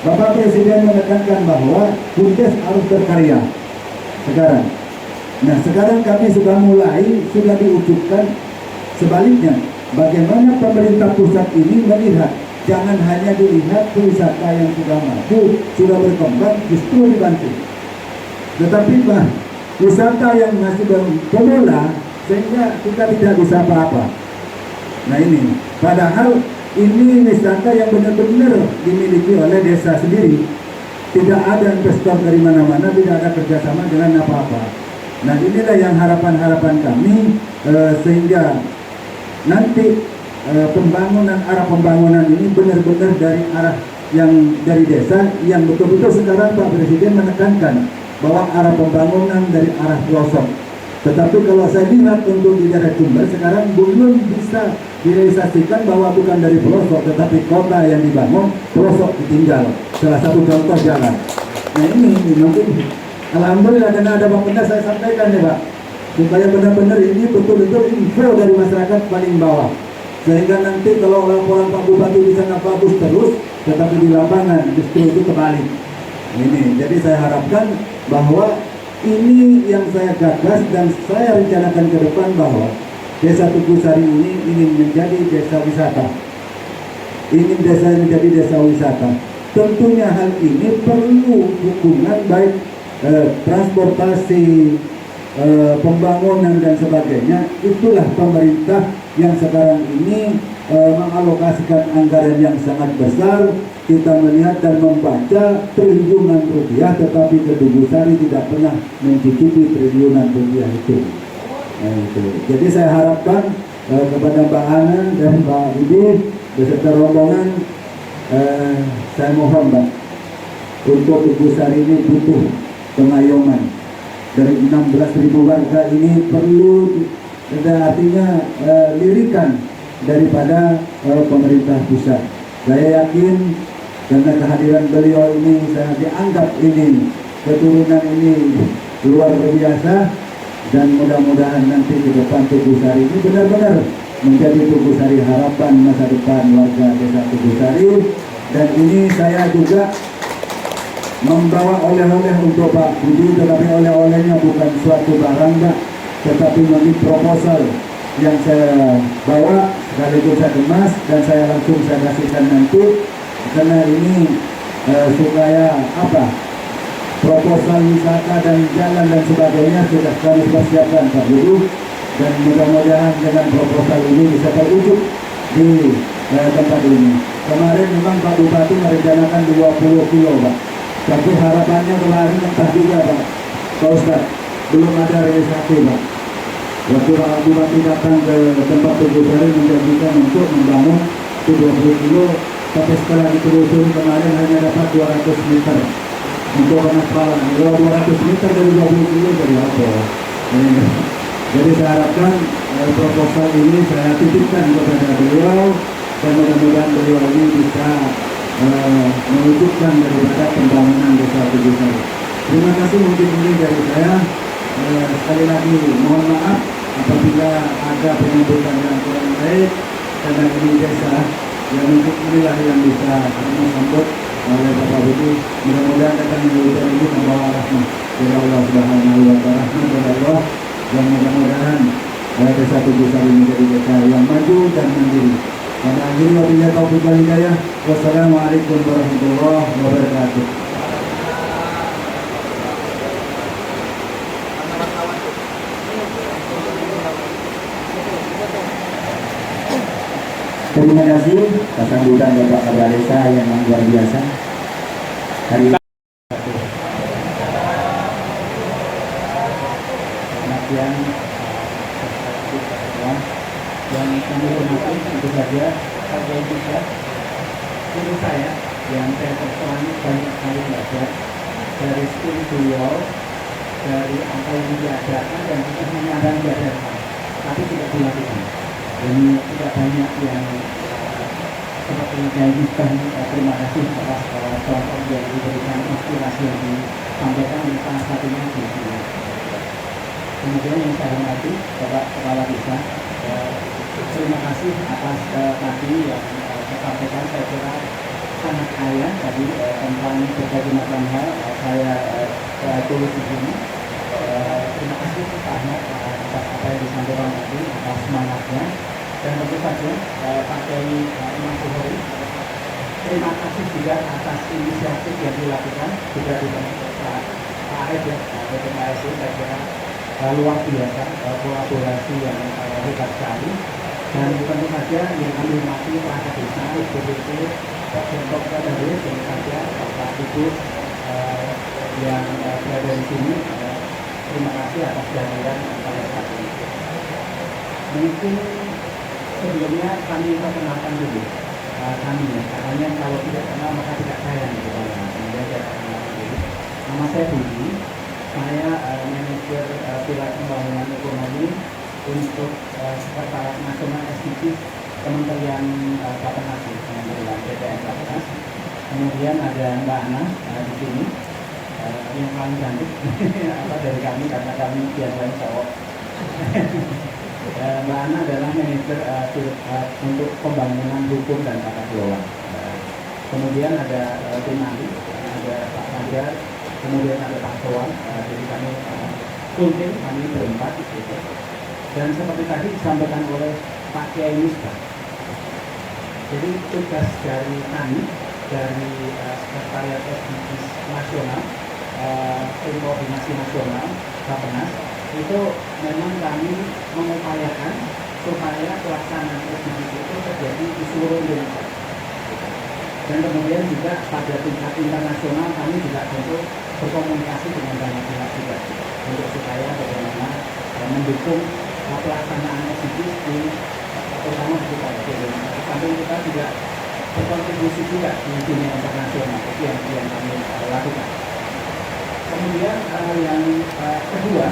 Bapak Presiden menekankan bahwa BUMDes harus berkarya sekarang. Nah, sekarang kami sudah diwujudkan sebaliknya. Bagaimana pemerintah pusat ini melihat Jangan hanya dilihat wisata yang sudah maju, sudah berkembang, justru dibantu. Tetapi wisata yang masih pemula, sehingga kita tidak bisa apa-apa. Nah ini, padahal ini wisata yang benar-benar dimiliki oleh desa sendiri. Tidak ada investor dari mana-mana, tidak ada kerjasama dengan apa-apa. Nah inilah yang harapan-harapan kami, sehingga nanti arah pembangunan ini benar-benar dari arah yang dari desa, yang betul-betul sekarang Pak Presiden menekankan bahwa arah pembangunan dari arah pelosok. Tetapi kalau saya lihat untuk di daerah Jember sekarang belum bisa direalisasikan bahwa bukan dari pelosok, tetapi kota yang dibangun, pelosok ditinggal. Salah satu contoh jalan. Nah ini mungkin alhamdulillah karena ada Bang Penda saya sampaikan ya Pak, supaya benar-benar ini betul-betul info dari masyarakat paling bawah. Sehingga nanti kalau laporan Pak Bupati di sana bagus terus, tetapi di lapangan justru itu kebalik. Ini, jadi saya harapkan bahwa ini yang saya gagas dan saya rencanakan ke depan bahwa Desa Tugusari ini ingin menjadi desa wisata. Ingin desa menjadi desa wisata. Tentunya hal ini perlu dukungan baik transportasi, pembangunan dan sebagainya. Itulah pemerintah yang sekarang ini mengalokasikan anggaran yang sangat besar. Kita melihat dan membaca triliunan rupiah, tetapi Kedugusari tidak pernah mencicipi triliunan rupiah itu. Nah, itu. Jadi saya harapkan kepada Mbak Ana dan Mbak Ibu beserta rombongan, saya mohon Mbak, untuk Tugusari ini butuh pengayuman. Dari 16.000 warga ini perlu, artinya lirikan daripada pemerintah pusat. Saya yakin karena kehadiran beliau ini saya dianggap ini keturunan ini luar biasa, dan mudah-mudahan nanti ke depan Tugusari ini benar-benar menjadi Tugusari harapan masa depan warga desa Tugusari. Dan ini saya juga membawa oleh-oleh untuk Pak Budi, tetapi oleh-olehnya bukan suatu barang Mbak, tetapi memiliki proposal yang saya bawa sekaligus saya kemas dan saya langsung saya kasihkan nanti, karena ini supaya apa, proposal wisata dan jalan dan sebagainya sudah kami persiapkan Pak Budi, dan mudah-mudahan dengan proposal ini bisa terwujud di tempat ini. Kemarin memang Pak Bupati merencanakan 20 kilo Pak, tapi harapannya kemarin entah juga Pak Ustadz, belum ada realisasi Pak. Waktu Pak Bupati datang ke tempat Tugusari menjanjikan untuk membangun 20 kilo, tapi setelah ditelusuri kemarin hanya dapat 200 meter untuk pengaspalan. Kalau 200 meter dari 20 kilo dari apa? Jadi saya harapkan proposal ini saya titipkan kepada beliau, dan mudah-mudahan beliau ini bisa mewujudkan daripada pembangunan desa Tugusari. Terima kasih, mungkin ini dari saya. Sekali lagi mohon maaf apabila ada penyambutan yang kurang baik, karena ini desa yang mungkin inilah yang bisa disambut oleh Bapak Budi. Mudah-mudahan akan mewujudkan ini membawa rahmat dari Allah Subhanahu wa Ta'ala, rahmat dari Allah, dan mudah-mudahan desa Tugusari menjadi desa yang maju dan mandiri. Pada akhirnya wabillahi taufiq wal hidayah. Wassalamualaikum warahmatullahi wabarakatuh. Terima kasih atas sambutan Bapak Kepala Desa yang luar biasa. Hari ini yang kami hormati tentu saja Pak Bisa, guru saya yang saya persoalkan banyak kali belajar dari skill beliau, dari apa yang diajarkan dan juga menyadari diajarkan, tapi tidak dilakukan. Ini tidak banyak yang seperti saya Bisa. Terima kasih atas contoh yang diberikan, inspirasi yang disampaikan oleh salah satunya di sini. Kemudian yang saya hormati Bapak Kepala Desa, terima kasih atas tadi yang disampaikan. Saya kira sangat kaya tadi tentang berbagai macam hal. Saya tulis di sini. Terima kasih Pak Ahmad atas apa yang disampaikan tadi, atas semangatnya, dan tentu saja Pak Kiai Imam Zuhri terima kasih juga atas inisiatif yang dilakukan juga dengan Pak Arif ya, PT KSI. Saya kira luar biasa, kolaborasi yang hebat sekali. Dan tentu saja yang kami hormati perangkat desa, BPT, Pemkot Kabupaten, tentu saja Bapak Ibu yang berada di sini. Terima kasih atas kehadiran pada saat ini. Mungkin sebelumnya kami perkenalkan dulu kami ya, katanya kalau tidak kenal maka tidak sayang gitu. Kemudian saya perkenalkan dulu. Nama saya Budi, saya manajer pilar pembangunan ekonomi untuk Sekretariat Nasional SDGs Kementerian Bapenas, Kementerian PPN Bapenas. Kemudian ada Mbak Ana di sini, yang paling cantik apa dari kami karena kami biasanya cowok. Mbak Ana adalah manajer untuk pembangunan hukum dan tata kelola. Kemudian ada tim ahli, ada Pak Fajar, kemudian ada Pak Sowan. Jadi kami full tim, kami berempat gitu. Dan seperti tadi disampaikan oleh Pak Kiai Misbah, jadi tugas dari kami dari Sekretariat SDGs Nasional, Tim Koordinasi Nasional Bapenas, itu memang kami mengupayakan supaya pelaksanaan SDGs itu terjadi di seluruh Indonesia. Dan kemudian juga pada tingkat internasional kami juga tentu berkomunikasi dengan banyak pihak juga untuk supaya bagaimana mendukung pelaksanaan SDGs di terutama di kita di Indonesia. Sampai kita juga berkontribusi juga di dunia internasional, itu yang kami lakukan. Kemudian yang kedua,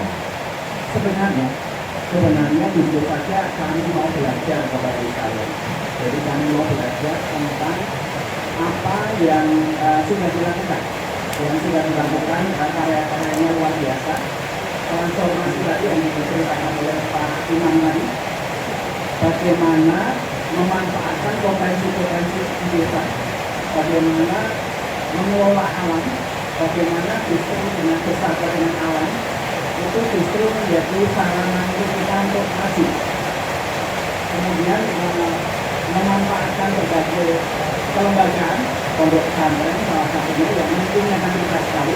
sebenarnya jujur saja kami mau belajar kepada kalian. Jadi kami mau belajar tentang apa yang sudah dilakukan, karya-karyanya luar biasa. Transformasi tadi yang diceritakan oleh Pak Imam tadi, bagaimana memanfaatkan potensi-potensi di desa, bagaimana mengelola alam, bagaimana justru dengan bersama dengan alam itu justru menjadi sarana kita untuk maju. Kemudian memanfaatkan berbagai kelembagaan, pondok pesantren salah satunya yang mungkin akan kita sekali.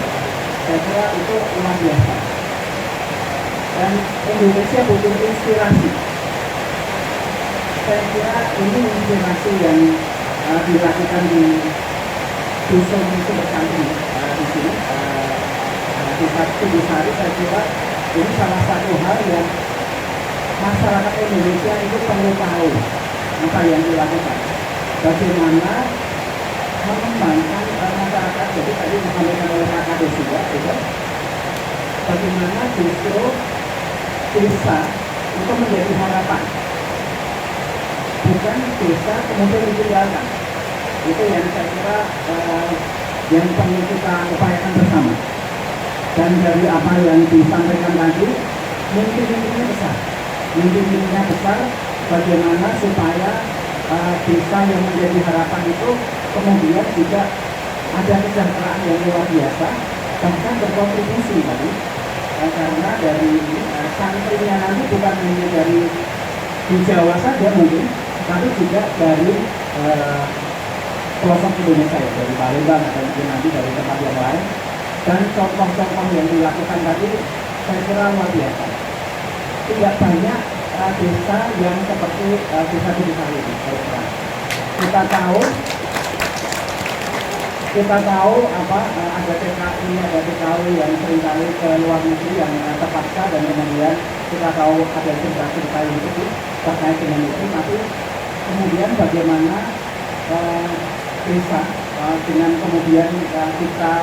Saya kira itu luar biasa. Dan Indonesia butuh inspirasi. Saya kira ini inspirasi yang dilakukan di dusun Sumbersari di sini, di Tubusari. Saya kira ini salah satu hal yang masyarakat Indonesia itu perlu tahu apa yang dilakukan. Bagaimana mengembangkan masyarakat. Jadi tadi disampaikan oleh Pak Kades juga, bagaimana justru desa itu menjadi harapan, bukan desa kemudian ditinggalkan. Itu yang saya kira yang perlu kita upayakan bersama. Dan dari apa yang disampaikan tadi, mimpi-mimpinya besar, bagaimana supaya desa yang menjadi harapan itu kemudian juga ada kesejahteraan yang luar biasa, bahkan berkontribusi tadi. Karena dari santrinya nanti bukan hanya dari di Jawa saja mungkin, tapi juga dari pelosok Indonesia ya, dari Palembang atau mungkin nanti dari tempat yang lain. Dan contoh-contoh yang dilakukan tadi saya kira luar biasa. Tidak banyak desa yang seperti desa Tubusari ini. Kita tahu apa ada TKI, ada TKW yang seringkali ke luar negeri yang terpaksa, dan kemudian kita tahu ada cerita-cerita yang itu terkait dengan itu. Tapi kemudian bagaimana desa dengan kemudian kita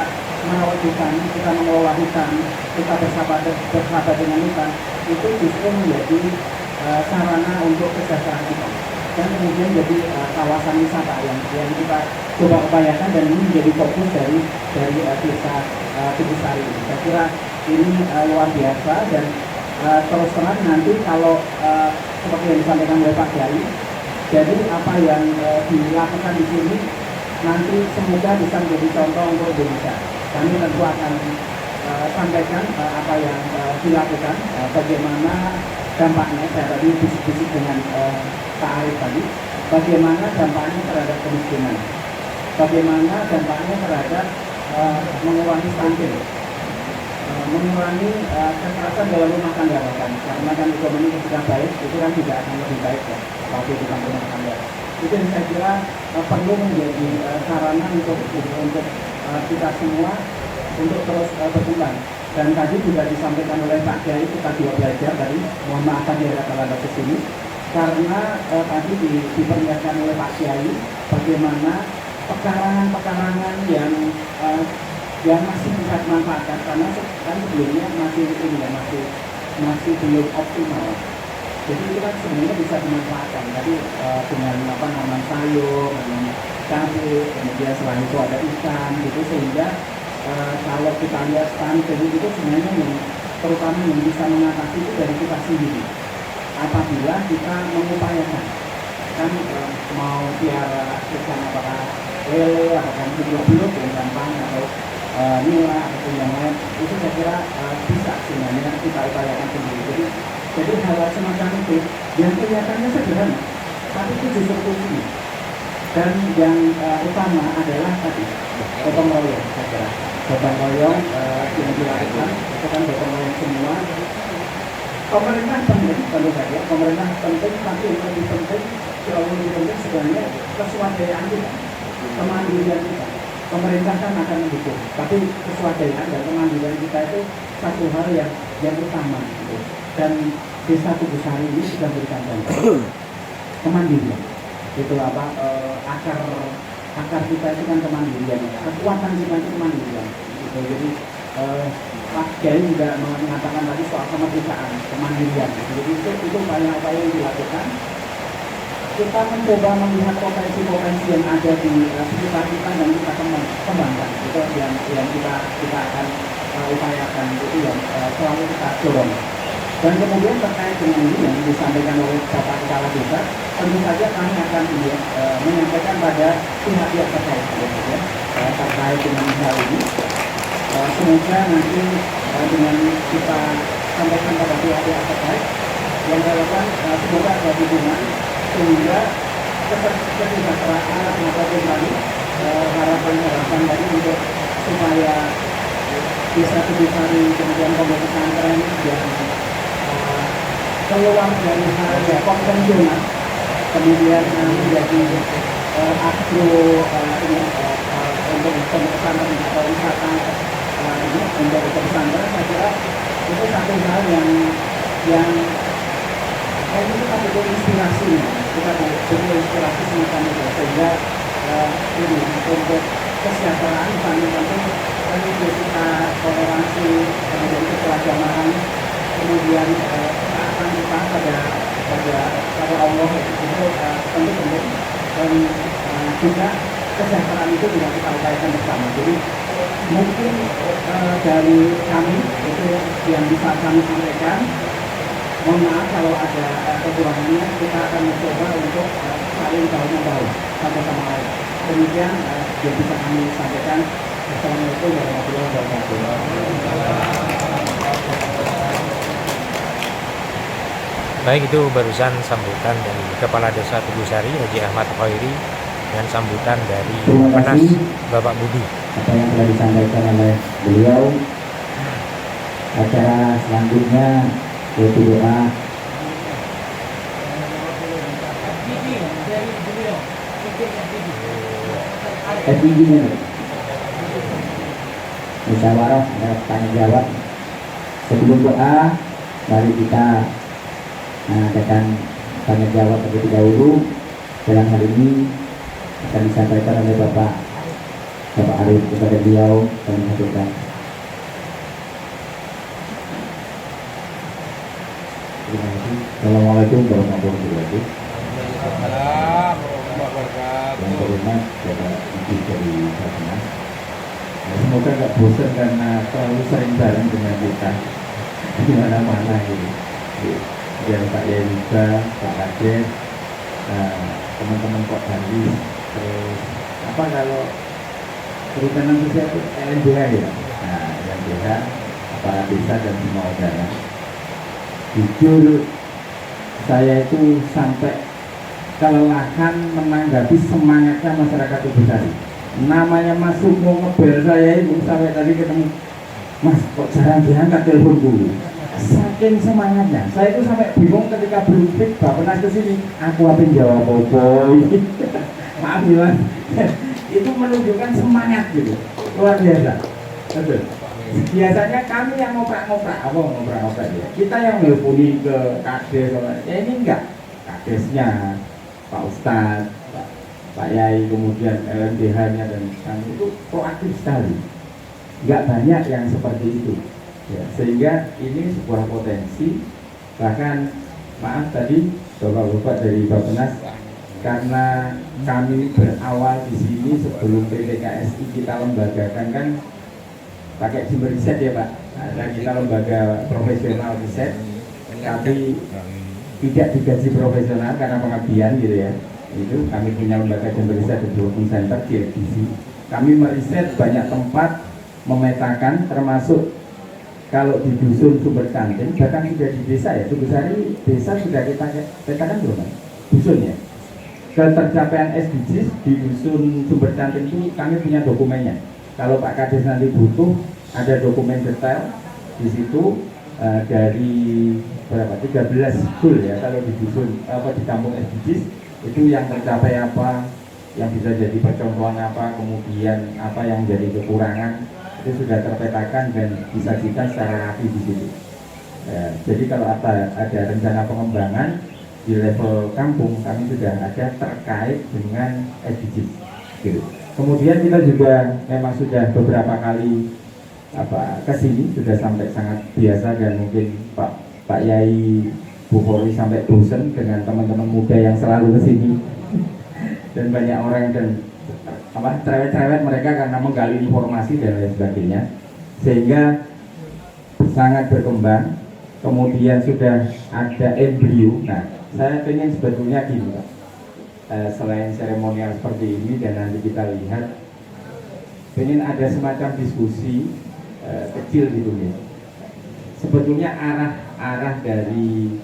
merawat hutan, kita mengelola hutan, kita bersahabat dengan hutan, itu justru menjadi sarana untuk kesejahteraan kita. Dan kemudian jadi kawasan wisata yang kita coba upayakan, dan ini menjadi fokus dari desa Tubusari ini. Saya kira ini luar biasa, dan terus terang nanti kalau seperti yang disampaikan oleh Pak Kiai, jadi apa yang dilakukan di sini nanti semoga bisa menjadi contoh untuk Indonesia. Kami tentu akan sampaikan apa yang dilakukan, bagaimana dampaknya. Saya tadi bisik-bisik dengan Pak Arif tadi, bagaimana dampaknya terhadap kemiskinan. bagaimana dampaknya terhadap mengurangi stunting, mengurangi kekerasan dalam rumah tangga bahkan, karena kan ekonomi ketika baik itu kan tidak akan lebih baik ya waktu di rumah tangga. Itu yang saya kira perlu menjadi sarana untuk kita semua untuk terus berkembang. Dan tadi juga disampaikan oleh Pak Kiai, kita juga belajar tadi, mohon maaf tadi ada terlambat ke sini, karena tadi diperlihatkan oleh Pak Kiai bagaimana pekarangan-pekarangan yang masih bisa dimanfaatkan, karena kan sebelumnya masih belum optimal. Jadi itu kan sebenarnya bisa dimanfaatkan tadi dengan sayur, dengan cabai, kemudian selain itu ada ikan gitu, sehingga kalau kita lihat stunting itu sebenarnya yang terutama yang bisa mengatasi itu dari kita sendiri. Apabila kita mengupayakan, kan mau piara ikan apakah lele, apakah beluk yang gampang atau nila atau yang lain, itu saya kira bisa sebenarnya kita upayakan sendiri. Jadi hal semacam itu yang kelihatannya sederhana, tapi itu justru kuncinya. Dan yang utama adalah tadi gotong royong, saya kira gotong royong yang dilakukan itu kan gotong royong semua. Pemerintah penting, tentu saja pemerintah penting, tapi yang lebih penting, jauh lebih penting sebenarnya keswadayaan kita, kemandirian kita. Pemerintah kan akan mendukung, tapi keswadayaan dan kemandirian kita itu satu hal yang utama gitu. Dan Desa Tugusari ini sudah berikan contoh kemandirian. Itu akar kita itu kan kemandirian, kekuatan kita itu kemandirian. Gitu. Jadi Pak Kiai juga mengatakan tadi soal kemerdekaan, kemandirian. Gitu. Jadi itu upaya-upaya yang dilakukan. Kita mencoba melihat potensi-potensi yang ada di sekitar kita dan kita kembangkan. Itu yang kita akan upayakan, itu yang selalu kita dorong. Dan kemudian terkait dengan ini yang disampaikan oleh Bapak Kepala Desa, tentu saja kami akan menyampaikan pada pihak-pihak terkait terkait dengan hal ini. Semoga nanti dengan kita sampaikan pada pihak-pihak terkait yang relevan, semoga ada dukungan sehingga kesejahteraan ataupun tadi harapan tadi untuk supaya Desa Tugusari kemudian pondok pesantren yang keluar dari hal yang konvensional kemudian menjadi agro untuk pesantren atau wisata ini untuk pesantren, saya kira itu satu hal yang kita butuh inspirasi, kita butuh inspirasi semacam itu sehingga ini untuk kesejahteraan paling penting kita toleransi, kemudian keberagaman, kemudian taatan kita pada Allah itu tentu penting, dan juga kesejahteraan itu juga kita upayakan bersama. Jadi mungkin dari kami itu yang bisa kami sampaikan. Mohon maaf kalau ada kekurangannya, kita akan mencoba untuk saling bahu-membahu satu sama lain. Demikian yang bisa kami sampaikan. Assalamualaikum warahmatullahi wabarakatuh. Baik, itu barusan sambutan dari Kepala Desa Tugusari Haji Ahmad Khairi dan sambutan dari Penas Bapak Budi. Apa yang telah disampaikan oleh beliau. Acara selanjutnya yaitu doa musyawarah tanya jawab. Sebelum doa, mari kita adakan tanya jawab terlebih dahulu. Dalam hal ini akan disampaikan oleh Bapak Arif kepada beliau dan menghadirkan. Assalamualaikum warahmatullahi wabarakatuh. Yang terhormat Bapak Ibu dari Bapak. Semoga nggak bosan karena terlalu sering bareng dengan kita di mana-mana gitu. Dan Pak Yerika, Pak Kades, teman-teman Pak Bandi, terus apa kalau perhutanan sosial itu LNBH ya. Nah, LNBH, kepala desa dan semua udara. Jujur saya itu sampai kelelahan menanggapi semangatnya masyarakat Tugusari. namanya Mas Sukmo ngebel saya itu sampai tadi ketemu, Mas kok jarang diangkat teleponku. Saking semangatnya, saya itu sampai bingung ketika belum fit Bappenas ke sini. Aku apa yang jawab apa? Maaf ya Mas. Itu menunjukkan semangat gitu, luar biasa. Betul. Biasanya kami yang ngoprak-ngoprak ya. Kita yang nelponi ke kades, ya ini enggak. Kadesnya, Pak Ustadz, Pak Yai, kemudian LMDH-nya dan kami itu proaktif sekali. Enggak banyak yang seperti itu. Ya, sehingga ini sebuah potensi. Bahkan maaf tadi bapak-bapak dari Bappenas, karena kami berawal di sini sebelum PTKSI kita lembagakan kan pakai sumber riset ya Pak. Nah, kita lembaga profesional riset, tapi tidak digaji profesional karena pengabdian gitu ya. Itu kami punya lembaga sumber riset development center CLDC. Kami meriset banyak tempat, memetakan termasuk kalau di dusun Sumber Canting, bahkan sudah di desa ya, Tugusari desa sudah kita petakan belum Pak? Dusun ya. Ketercapaian SDGs di dusun Sumber Canting itu kami punya dokumennya. Kalau Pak Kades nanti butuh, ada dokumen detail di situ dari berapa 13 goal ya kalau di dusun di kampung SDGs itu yang tercapai apa, yang bisa jadi percontohan apa, kemudian apa yang jadi kekurangan itu sudah terpetakan dan disajikan secara rapi di situ. Jadi kalau ada rencana pengembangan di level kampung kami sudah ada terkait dengan SDGs. Gitu. Kemudian kita juga memang sudah beberapa kali kesini sudah sampai sangat biasa dan mungkin Pak Yai Bu Khori sampai bosen dengan teman-teman muda yang selalu kesini dan banyak orang dan cerewet-cerewet mereka karena menggali informasi dan lain sebagainya sehingga sangat berkembang. Kemudian sudah ada embrio. Nah, saya ingin sebetulnya gini Pak, selain seremonial seperti ini dan nanti kita lihat, ingin ada semacam diskusi kecil gitu nih. Sebetulnya arah dari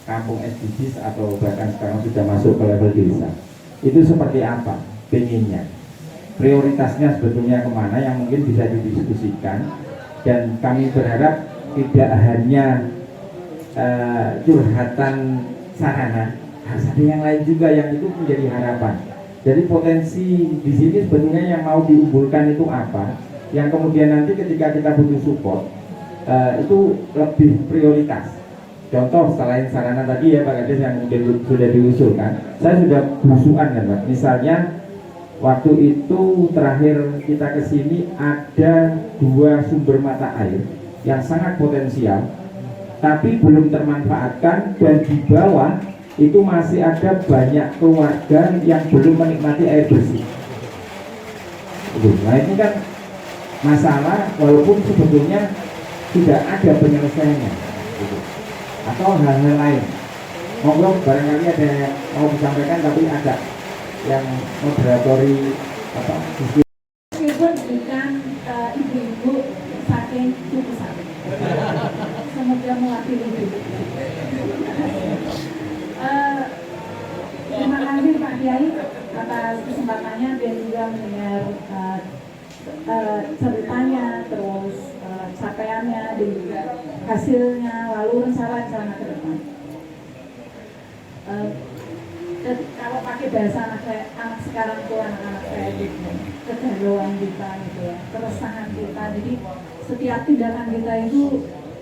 kampung SDGs atau bahkan sekarang sudah masuk ke level desa itu seperti apa pengennya, prioritasnya sebetulnya kemana yang mungkin bisa didiskusikan. Dan kami berharap tidak hanya curhatan sarana, harus ada yang lain juga yang itu menjadi harapan. Jadi potensi di sini sebetulnya yang mau diunggulkan itu apa, yang kemudian nanti ketika kita butuh support itu lebih prioritas. Contoh selain sarana tadi ya Pak Kades yang kemudian sudah diusulkan, saya sudah berusukan kan Pak. Misalnya waktu itu terakhir kita kesini ada 2 sumber mata air yang sangat potensial, tapi belum termanfaatkan dan di bawah itu masih ada banyak keluarga yang belum menikmati air bersih. Nah ini kan masalah walaupun sebetulnya tidak ada penyelesaiannya. Atau hal-hal lain. Monggo barangkali ada yang mau disampaikan tapi ada yang moderatori meskipun bukan ibu-ibu saking Tugusari. Semoga mewakili ibu. Terima kasih Pak Kiai atas kesempatannya dan juga mendengar ceritanya, terus capaiannya dan juga hasilnya, lalu rencana ke depan. Kalau pakai bahasa anak sekarang tuh anak-anak saya gitu, kegalauan kita gitu ya, keresahan kita. Jadi setiap tindakan kita itu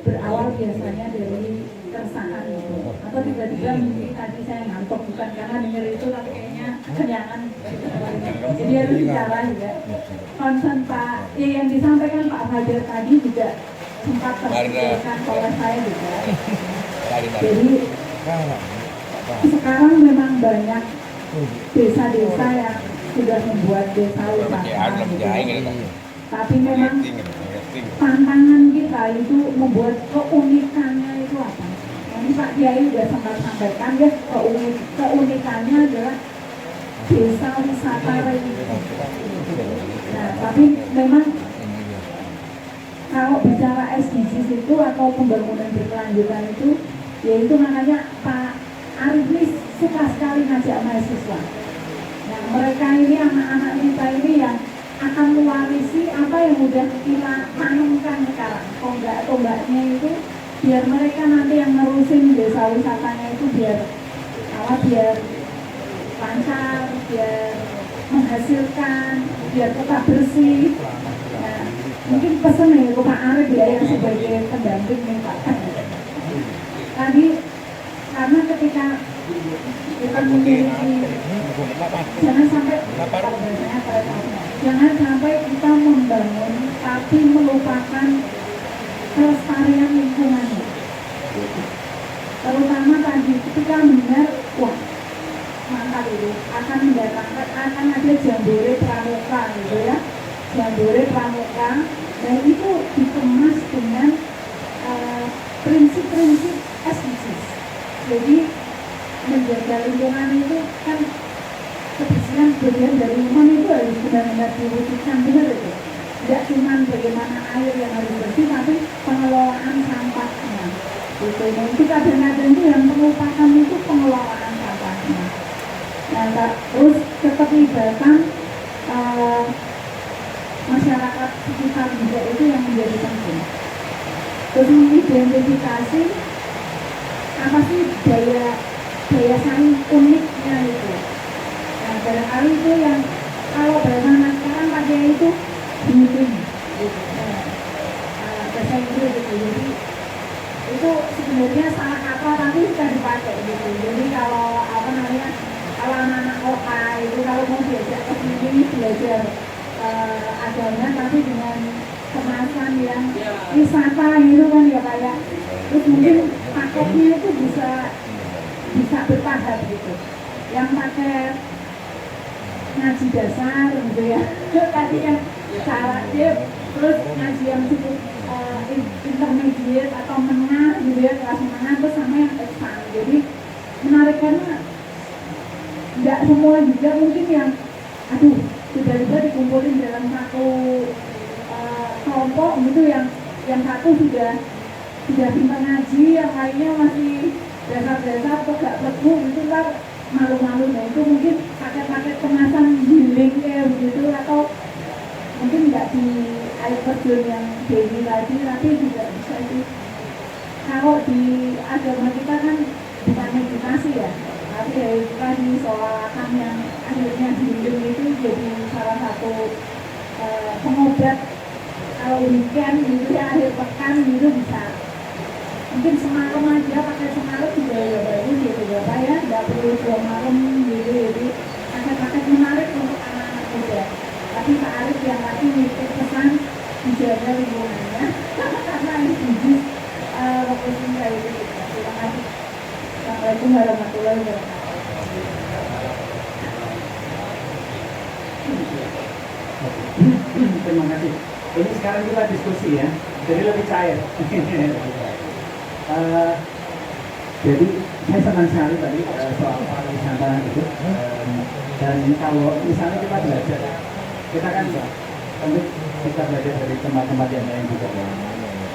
berawal biasanya dari keresahan gitu, atau tiba-tiba mungkin tadi saya ngantuk bukan karena denger itu tapi kayaknya kenyangan gitu. Jadi harus bicara juga. Concern Pak yang disampaikan Pak Fajar tadi juga sempat terpikirkan oleh saya juga. Jadi sekarang memang banyak desa-desa yang sudah membuat desa wisata gitu. Tapi memang tantangan kita itu membuat keunikannya itu apa? Nanti Pak Kiai sudah sempat sampaikan ya, keunikannya adalah desa wisata ini. Nah, tapi memang kalau bicara SDGs itu atau pembangunan berkelanjutan itu, yaitu makanya Pak Arif ini suka sekali ngajak mahasiswa. Nah, mereka ini, anak-anak kita ini yang akan mewarisi apa yang udah kita tanamkan sekarang. Tonggak-tonggaknya itu biar mereka nanti yang nerusin desa wisatanya itu biar lancar, biar menghasilkan, biar tetap bersih. Nah, mungkin pesan ya ke Pak Arif ya yang sebagai pendamping nih Pak. Tadi karena ketika kita memiliki jangan sampai kita membangun tapi melupakan kelestarian lingkungannya. Terutama tadi ketika mendengar wah mantap itu akan mendatangkan akan ada jambore pramuka gitu ya, jambore pramuka, dan itu dikemas dengan prinsip-prinsip SDGs. Jadi menjaga lingkungan itu kan kebersihan bagian dari lingkungan itu harus benar-benar diwujudkan, benar itu. Tidak cuma bagaimana air yang harus bersih, tapi pengelolaan sampahnya. Gitu. Dan itu kadang-kadang itu yang melupakan itu pengelolaan sampahnya. Nah, terus keterlibatan masyarakat sekitar juga itu yang menjadi penting. Terus mengidentifikasi apa sih daya saing uniknya itu. Nah, barangkali itu yang kalau bahasa anak sekarang pakai itu beauty, gitu. Bahasa Inggris gitu. Jadi itu sebenarnya salah kata tapi bisa dipakai gitu. Jadi kalau apa namanya, kalau anak-anak kota itu kalau mau diajak ke sini belajar agama tapi dengan kemasan yang wisata gitu kan ya Pak ya. Terus mungkin paketnya itu bisa bertahap gitu. Yang pakai ngaji dasar gitu ya. Tadi yang cara dia terus ngaji yang cukup intermediate atau menengah gitu ya, kelas menengah, terus sama yang advance. Jadi menarik karena nggak semua juga mungkin yang aduh tiba-tiba dikumpulin dalam satu kelompok gitu, yang satu sudah pintar ngaji, yang lainnya masih dasar-dasar atau gak beku gitu kan, malu-malu. Nah itu mungkin paket-paket kemasan healing kayak begitu, atau mungkin nggak di air terjun yang daily tadi, tapi juga bisa itu. Kalau di agama kita kan bukan meditasi ya, tapi ya itu tadi sholatan yang akhirnya healing itu jadi salah satu pengobat. Kalau weekend gitu ya, akhir pekan gitu bisa mungkin semalam aja, pakai semalam juga ya bagus gitu ya Pak ya, nggak perlu 2 malam gitu. Jadi paket-paket menarik untuk anak-anak muda. Tapi Pak Arif yang tadi nitip pesan dijaga lingkungannya karena ini fokusin kayak gitu. Terima kasih. Assalamualaikum warahmatullahi wabarakatuh. Terima kasih. Ini sekarang kita diskusi ya, jadi lebih cair. Jadi saya senang sekali tadi soal pariwisata itu. Dan kalau misalnya kita belajar, kita kan tentu kita belajar dari tempat-tempat yang lain juga.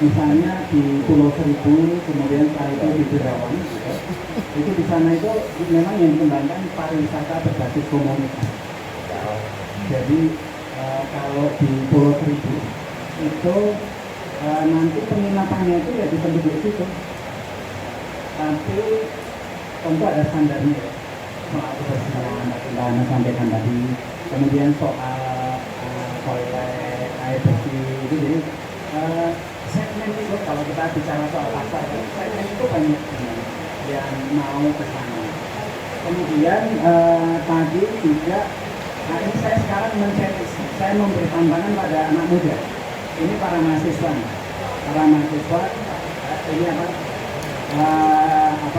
Misalnya di Pulau Seribu, kemudian setelah itu di Derawan, itu di sana itu memang yang dikembangkan pariwisata berbasis komunitas. Jadi kalau di Pulau Seribu itu nanti penginapannya itu ya di penduduk situ, tapi tentu ada standarnya ya, soal kebersihan yang Anda sampaikan tadi, kemudian soal toilet, air bersih itu. Jadi segmen itu kalau kita bicara soal pasar, segmen itu banyak yang mau ke sana. Kemudian tadi juga ini saya sekarang saya memberi tambahan pada anak muda. Ini para mahasiswa ini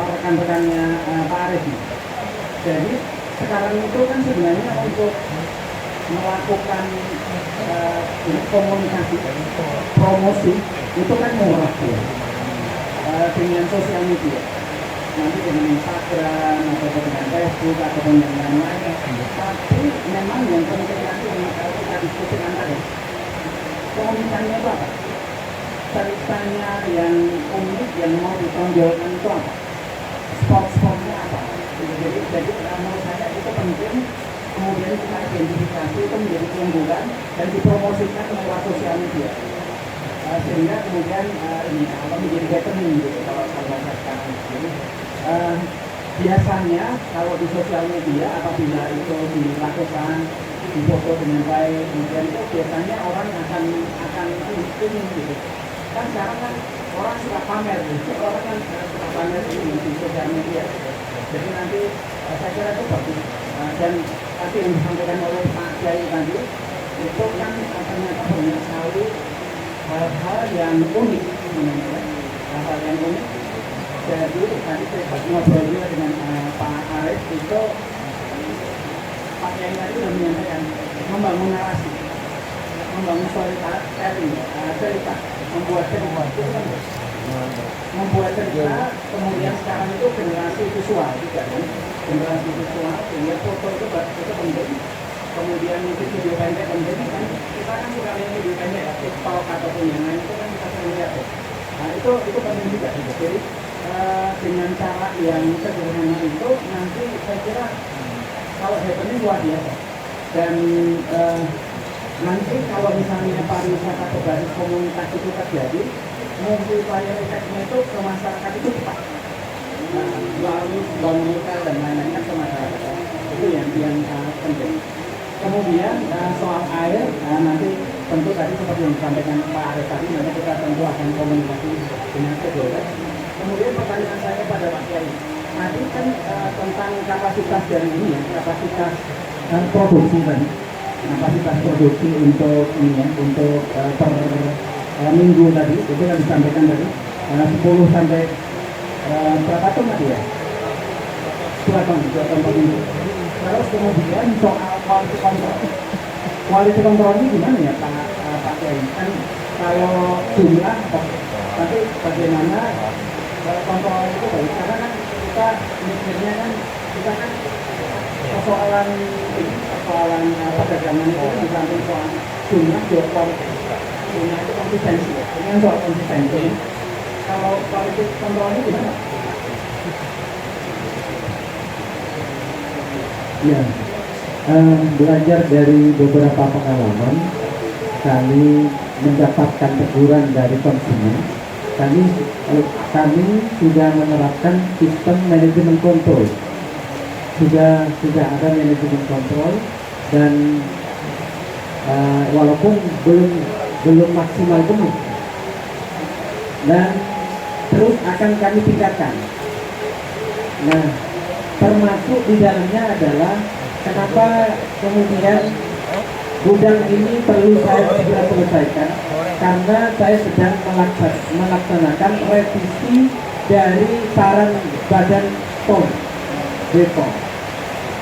rekan-rekannya Pak Arif. Jadi sekarang itu kan sebenarnya untuk melakukan komunikasi, promosi itu kan murah ya, dengan sosial media. Nanti dengan Instagram atau dengan Facebook ataupun yang lain-lain. Tapi memang yang penting nanti kalau kita diskusikan tadi, komunitasnya itu apa? Ceritanya yang unik yang mau ditonjolkan itu apa? Spot-spotnya apa? Jadi menurut saya itu penting kemudian kita identifikasi itu menjadi keunggulan dan dipromosikan lewat sosial media. Sehingga kemudian ini menjadi happening gitu kalau bahasa sekarang. Jadi biasanya kalau di sosial media apabila itu dilakukan difoto dengan baik, kemudian itu biasanya orang akan ingin gitu. Kan sekarang kan orang suka pamer gitu, orang kan suka pamer di sosial media. Jadi nanti saya kira itu bagus. Dan tadi yang disampaikan oleh Pak Kiai tadi itu kan ternyata banyak sekali hal-hal yang unik, hal-hal yang unik. Jadi tadi saya ngobrol juga dengan Pak Arif itu Pak Kiai tadi sudah menyampaikan membangun narasi, membangun storytelling, cerita, membuat cerita, kemudian sekarang itu generasi visual juga kan, generasi visual, sehingga foto itu penting, kemudian itu video pendek penting kan, kita kan suka lihat video pendek, TikTok ataupun yang lain itu kan kita sering lihat ya. Nah itu penting juga gitu. Jadi dengan cara yang sederhana itu nanti saya kira kalau happening luar biasa. Dan nanti kalau misalnya pariwisata berbasis komunitas itu terjadi, multiplier effect-nya itu ke masyarakat itu cepat. Melalui bangun hotel dan lain-lain ke masyarakat. Itu yang penting. Kemudian soal air, nanti tentu tadi seperti yang disampaikan Pak Arif tadi, nanti kita tentu akan komunikasi dengan stakeholder. Kemudian pertanyaan saya kepada Pak Kiai, tadi kan tentang kapasitas dari ini ya, kapasitas produksi tadi, kapasitas produksi untuk ini ya, untuk per minggu tadi, itu yang disampaikan tadi 10 sampai berapa ton tadi ya? 2 ton per minggu. Terus kemudian soal quality control ini gimana ya Pak Kiai? Kan kalau jumlah, tapi bagaimana kontrol itu baik? Karena kan kita mikirnya kan persoalan perdagangan itu di samping soal jumlah juga kualitas. Jumlah itu konsistensi ya. Ini kan soal konsistensi. Kalau quality control ini gimana? Ya, belajar dari beberapa pengalaman, kami mendapatkan teguran dari konsumen. Kami sudah menerapkan sistem manajemen kontrol. Sudah ada manajemen kontrol dan walaupun belum maksimal penuh, dan terus akan kami tingkatkan. Nah, termasuk di dalamnya adalah kenapa kemudian gudang ini perlu saya segera selesaikan, karena saya sedang melaksanakan revisi dari saran Badan POM Bepom.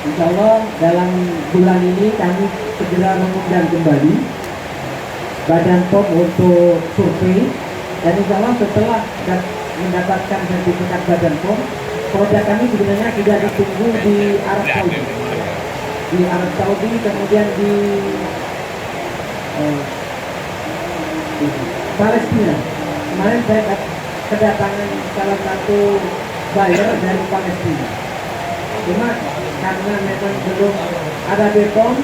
Insya Allah dalam bulan ini kami segera mengundang kembali Badan POM untuk survei, dan insya Allah setelah mendapatkan sertifikat Badan POM, produk kami sebenarnya tidak ditunggu di Arab Saudi, kemudian di Palestina. Kemarin saya kedatangan salah satu buyer dari Palestina. Cuma karena memang belum ada BPOM,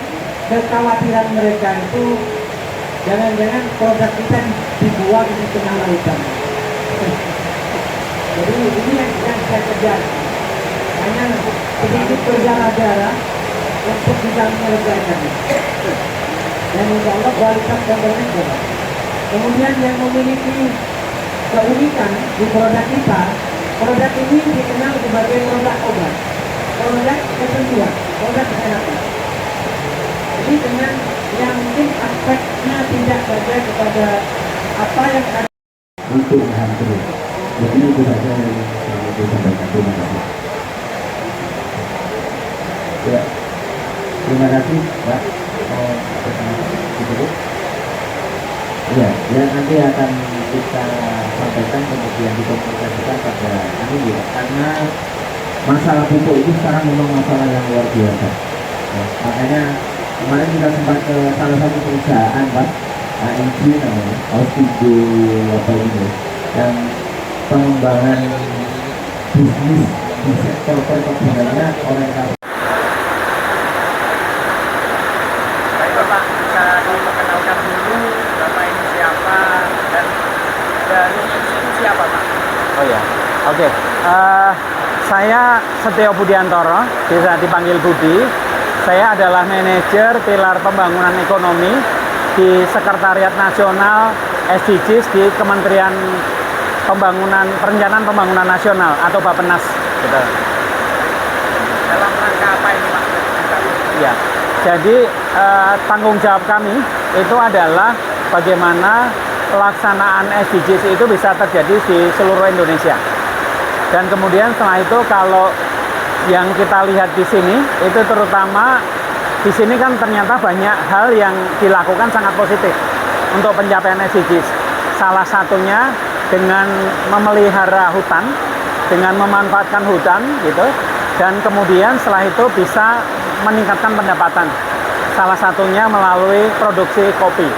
kekhawatiran mereka itu jangan-jangan produk kita dibuang di tengah lautan. Jadi ini yang saya kejar. Hanya sedikit berdarah-darah untuk bisa menyelesaikan. Dan insya Allah kualitas komponen juga. Kemudian yang memiliki keunikan di produk kita, produk ini dikenal sebagai produk obat, produk kesembuhan, produk kesehatan. Jadi dengan yang mungkin aspeknya tidak saja kepada apa yang ada untuk menghantui. Jadi itu saja yang saya sampaikan. Terima kasih. Ya, terima kasih Pak. Ya, yang nanti akan kita sampaikan kemudian dikomunikasikan pada kami juga, karena masalah pupuk itu sekarang memang masalah yang luar biasa. Ya, makanya kemarin kita sempat ke salah satu perusahaan Pak, ANG namanya, Austigo apa ini, yang pengembangan bisnis di sektor perkebunannya oleh Oke, saya Setio Budiantoro, bisa dipanggil Budi. Saya adalah manajer pilar pembangunan ekonomi di Sekretariat Nasional SDGs di Kementerian Perencanaan Pembangunan Nasional atau Bappenas. Gitu. Dalam rangka apa ini Pak? Ya, jadi tanggung jawab kami itu adalah bagaimana pelaksanaan SDGs itu bisa terjadi di seluruh Indonesia. Dan kemudian setelah itu kalau yang kita lihat di sini itu terutama di sini kan ternyata banyak hal yang dilakukan sangat positif untuk pencapaian SDGs. Salah satunya dengan memelihara hutan, dengan memanfaatkan hutan gitu, dan kemudian setelah itu bisa meningkatkan pendapatan. Salah satunya melalui produksi kopi,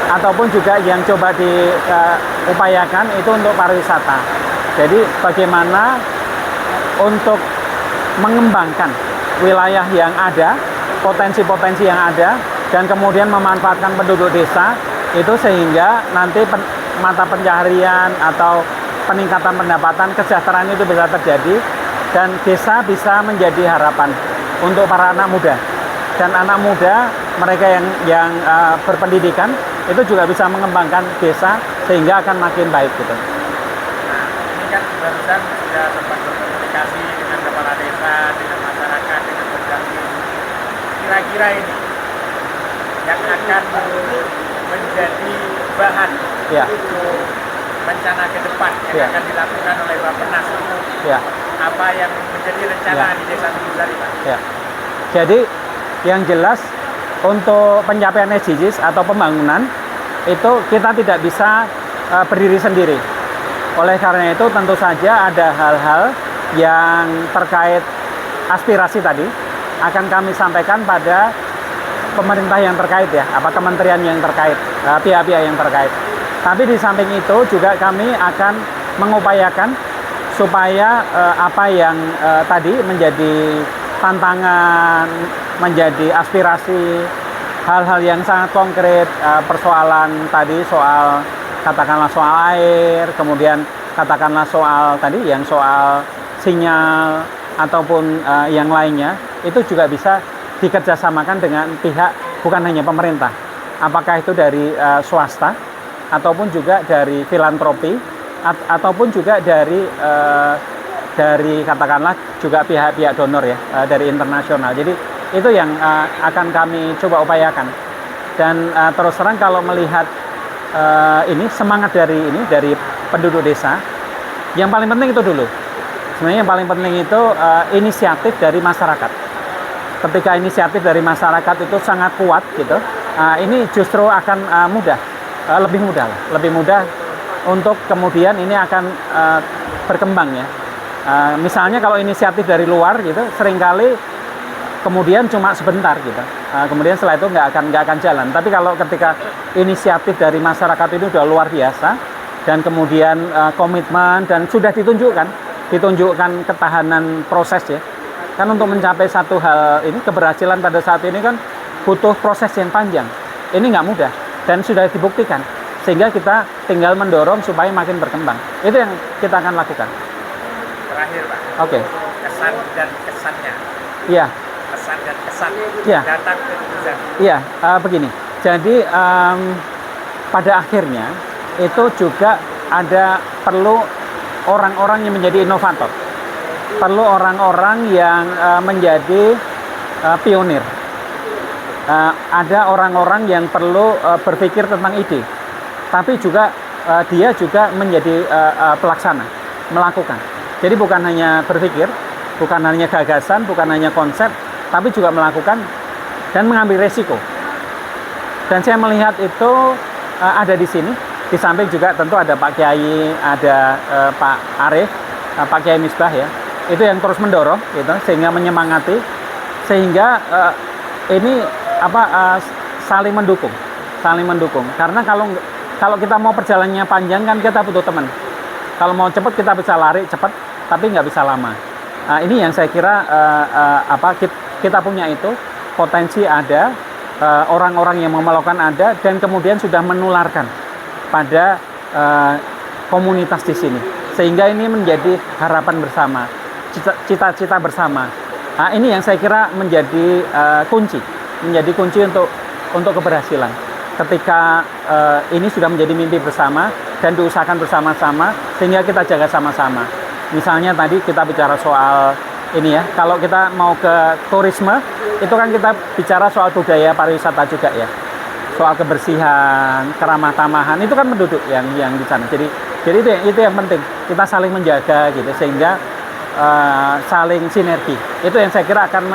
ataupun juga yang coba diupayakan itu untuk pariwisata. Jadi bagaimana untuk mengembangkan wilayah yang ada, potensi-potensi yang ada, dan kemudian memanfaatkan penduduk desa itu sehingga nanti mata pencaharian atau peningkatan pendapatan, kesejahteraan itu bisa terjadi, dan desa bisa menjadi harapan untuk para anak muda. Dan anak muda mereka yang berpendidikan itu juga bisa mengembangkan desa sehingga akan makin baik gitu. Kan barusan sudah sempat berkomunikasi dengan kepala desa, dengan masyarakat, dengan berganti. Kira-kira ini yang akan menjadi bahan untuk rencana ke depan yang akan dilakukan oleh Bappenas. Apa yang menjadi rencana di Desa Tugusari, Pak? Jadi yang jelas untuk pencapaian SDGs atau pembangunan itu kita tidak bisa berdiri sendiri. Oleh karena itu tentu saja ada hal-hal yang terkait aspirasi tadi akan kami sampaikan pada pemerintah yang terkait ya, kementerian yang terkait, pihak-pihak yang terkait. Tapi di samping itu juga kami akan mengupayakan supaya apa yang tadi menjadi tantangan, menjadi aspirasi, hal-hal yang sangat konkret, persoalan tadi soal katakanlah soal air, kemudian katakanlah soal tadi yang soal sinyal ataupun yang lainnya, itu juga bisa dikerjasamakan dengan pihak bukan hanya pemerintah, apakah itu dari swasta ataupun juga dari filantropi ataupun juga dari katakanlah juga pihak-pihak donor ya, dari internasional. Jadi itu yang akan kami coba upayakan. Dan terus terang kalau melihat ini semangat dari penduduk desa, yang paling penting itu dulu. Sebenarnya yang paling penting itu inisiatif dari masyarakat. Ketika inisiatif dari masyarakat itu sangat kuat gitu, ini justru akan lebih mudah untuk kemudian ini akan berkembang ya. Misalnya kalau inisiatif dari luar gitu, seringkali kemudian cuma sebentar gitu. Kemudian setelah itu nggak akan jalan. Tapi kalau ketika inisiatif dari masyarakat itu sudah luar biasa dan kemudian komitmen dan sudah ditunjukkan ketahanan proses ya. Kan untuk mencapai satu hal ini, keberhasilan pada saat ini kan butuh proses yang panjang. Ini nggak mudah dan sudah dibuktikan. Sehingga kita tinggal mendorong supaya makin berkembang. Itu yang kita akan lakukan. Terakhir Pak. Oke. Kesan dan kesannya. Iya. Kesan dan kesan datang ke Tugusari. Iya, begini. Jadi pada akhirnya itu juga perlu orang-orang yang menjadi inovator, perlu orang-orang yang menjadi pionir. Ada orang-orang yang perlu berpikir tentang ide, tapi juga dia juga menjadi pelaksana, melakukan. Jadi bukan hanya berpikir, bukan hanya gagasan, bukan hanya konsep, tapi juga melakukan dan mengambil resiko. Dan saya melihat itu ada di sini. Di samping juga tentu ada Pak Kiai, ada Pak Arif, Pak Kiai Misbah ya. Itu yang terus mendorong, gitu, sehingga menyemangati, sehingga ini saling mendukung. Karena kalau kita mau perjalanannya panjang kan kita butuh teman. Kalau mau cepat kita bisa lari cepat, tapi nggak bisa lama. Ini yang saya kira kita punya itu, potensi ada, orang-orang yang mau melakukan ada, dan kemudian sudah menularkan pada komunitas di sini, sehingga ini menjadi harapan bersama, cita-cita bersama. Nah, ini yang saya kira menjadi kunci untuk keberhasilan. Ketika ini sudah menjadi mimpi bersama dan diusahakan bersama-sama, sehingga kita jaga sama-sama. Misalnya tadi kita bicara soal ini ya, kalau kita mau ke turisme, itu kan kita bicara soal budaya pariwisata juga ya, soal kebersihan, keramah tamahan, itu kan penduduk yang di sana. Jadi itu yang penting, kita saling menjaga gitu, sehingga saling sinergi. Itu yang saya kira akan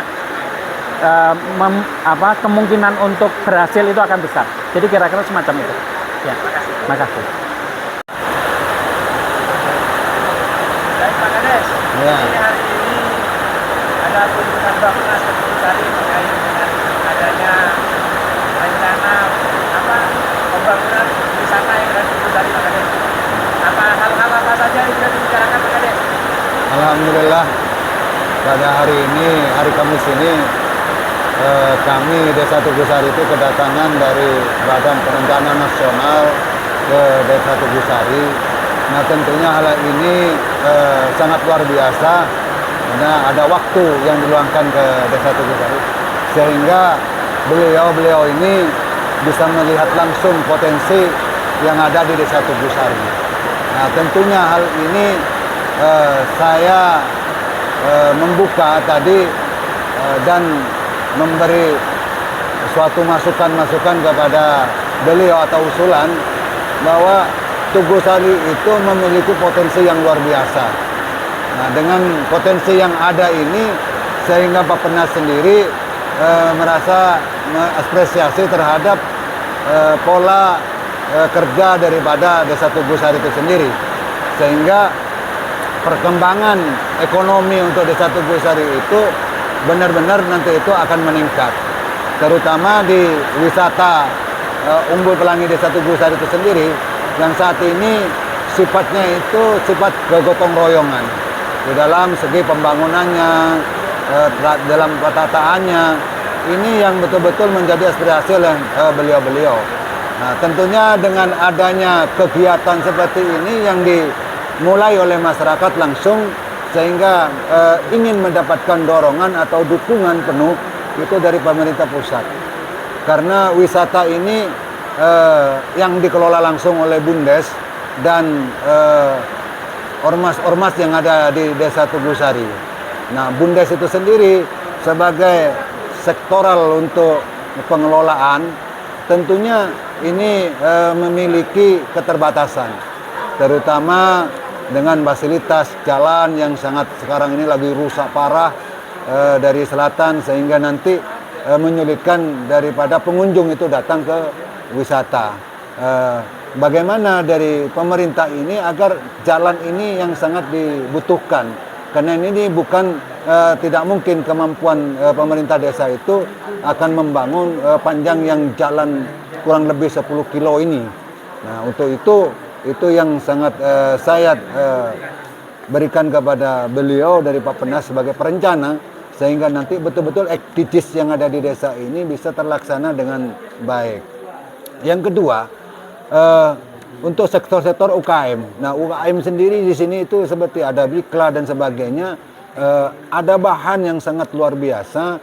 kemungkinan untuk berhasil itu akan besar. Jadi kira-kira semacam itu. Ya, makasih. Baik Pak Kades, Ya. ini hari ini ada kunjungan Bappenas ke Tugusari terkait dengan adanya rencana pembangunan wisata yang ada di Tugusari Pak Kades. Hal-hal apa saja yang sudah dibicarakan Pak Kades? Alhamdulillah pada hari ini, hari Kamis ini, kami Desa Tugusari itu kedatangan dari Badan Perencanaan Nasional ke Desa Tugusari. Nah tentunya hal ini sangat luar biasa karena ada waktu yang diluangkan ke Desa Tugusari, sehingga beliau ini bisa melihat langsung potensi yang ada di Desa Tugusari. Nah tentunya hal ini saya membuka tadi dan memberi suatu masukan-masukan kepada beliau atau usulan bahwa Tugusari itu memiliki potensi yang luar biasa. Nah, dengan potensi yang ada ini, sehingga Bappenas sendiri merasa mengapresiasi terhadap pola kerja daripada Desa Tugusari itu sendiri, sehingga perkembangan ekonomi untuk Desa Tugusari itu benar-benar nanti itu akan meningkat, terutama di wisata Umbul Pelangi Desa Tugusari itu sendiri, yang saat ini sifatnya itu sifat kegotong royongan di dalam segi pembangunannya, dalam petataannya. Ini yang betul-betul menjadi aspirasi oleh beliau-beliau. Nah, tentunya dengan adanya kegiatan seperti ini yang dimulai oleh masyarakat langsung, sehingga ingin mendapatkan dorongan atau dukungan penuh itu dari pemerintah pusat. Karena wisata ini yang dikelola langsung oleh Bundes dan ormas-ormas yang ada di Desa Tugusari. Nah, Bundes itu sendiri sebagai sektoral untuk pengelolaan, tentunya ini memiliki keterbatasan, terutama dengan fasilitas jalan yang sangat sekarang ini lagi rusak parah dari selatan, sehingga nanti menyulitkan daripada pengunjung itu datang ke wisata. Bagaimana dari pemerintah ini agar jalan ini yang sangat dibutuhkan, karena ini bukan tidak mungkin kemampuan pemerintah desa itu akan membangun panjang yang jalan kurang lebih 10 kilo ini. Nah, untuk itu yang sangat saya berikan kepada beliau dari Bappenas sebagai perencana, sehingga nanti betul-betul SDGs yang ada di desa ini bisa terlaksana dengan baik. Yang kedua, untuk sektor-sektor UKM. Nah, UKM sendiri di sini itu seperti ada Bikla dan sebagainya, ada bahan yang sangat luar biasa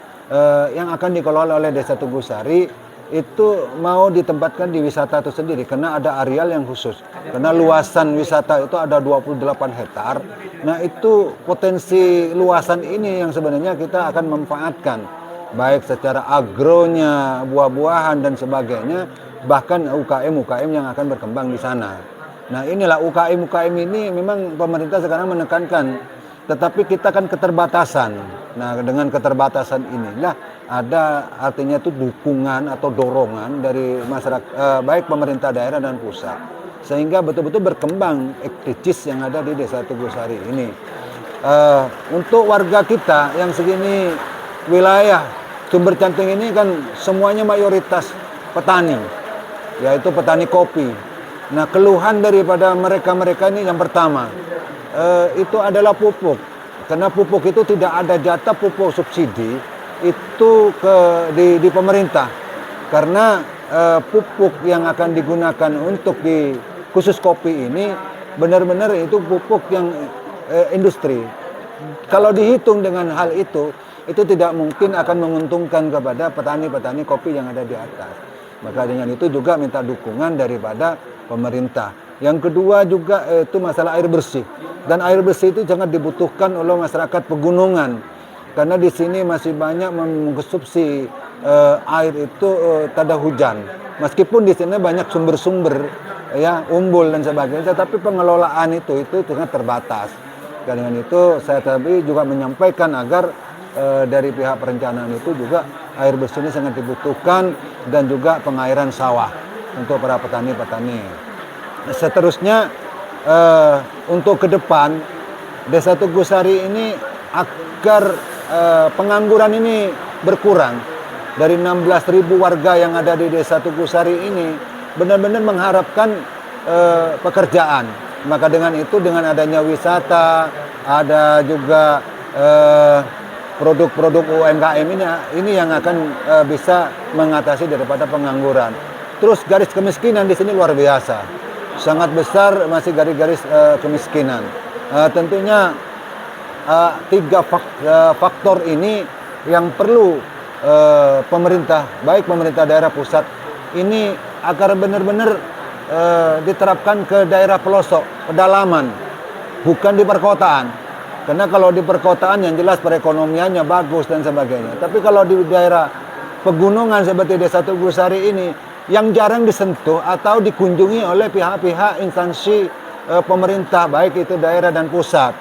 yang akan dikelola oleh Desa Tugusari. Itu mau ditempatkan di wisata itu sendiri, karena ada areal yang khusus, karena luasan wisata itu ada 28 hektar. Nah, itu potensi luasan ini yang sebenarnya kita akan memanfaatkan, baik secara agronya, buah-buahan dan sebagainya, bahkan UKM-UKM yang akan berkembang di sana. Nah, inilah UKM-UKM ini memang pemerintah sekarang menekankan, tetapi kita kan keterbatasan. Nah, dengan keterbatasan inilah ada artinya itu dukungan atau dorongan dari masyarakat, baik pemerintah daerah dan pusat, sehingga betul-betul berkembang SDGs yang ada di Desa Tugusari ini. Untuk warga kita yang segini wilayah Sumber Canting ini kan semuanya mayoritas petani, yaitu petani kopi. Nah, keluhan daripada mereka-mereka ini yang pertama itu adalah pupuk, karena pupuk itu tidak ada jatah pupuk subsidi itu di pemerintah, karena pupuk yang akan digunakan untuk di khusus kopi ini benar-benar itu pupuk yang industri. Kalau dihitung dengan hal itu tidak mungkin akan menguntungkan kepada petani-petani kopi yang ada di atas. Maka dengan itu juga minta dukungan daripada pemerintah. Yang kedua juga itu masalah air bersih. Dan air bersih itu sangat dibutuhkan oleh masyarakat pegunungan. Karena di sini masih banyak mengkonsumsi air itu tada hujan. Meskipun di sini banyak sumber-sumber ya umbul dan sebagainya, tapi pengelolaan itu sangat terbatas. Dan dengan itu saya tadi juga menyampaikan agar dari pihak perencanaan itu juga air bersih ini sangat dibutuhkan dan juga pengairan sawah untuk para petani-petani. Seterusnya untuk ke depan Desa Tugusari ini agar pengangguran ini berkurang dari 16.000 warga yang ada di Desa Tugusari ini benar-benar mengharapkan pekerjaan. Maka dengan itu dengan adanya wisata, ada juga produk-produk UMKM ini yang akan bisa mengatasi daripada pengangguran. Terus garis kemiskinan di sini luar biasa, sangat besar masih garis-garis kemiskinan. Tentunya 3 faktor ini yang perlu pemerintah, baik pemerintah daerah pusat ini agar benar-benar diterapkan ke daerah pelosok, pedalaman, bukan di perkotaan. Karena kalau di perkotaan yang jelas perekonomiannya bagus dan sebagainya. Tapi kalau di daerah pegunungan seperti Desa Tugusari ini yang jarang disentuh atau dikunjungi oleh pihak-pihak instansi pemerintah, baik itu daerah dan pusat,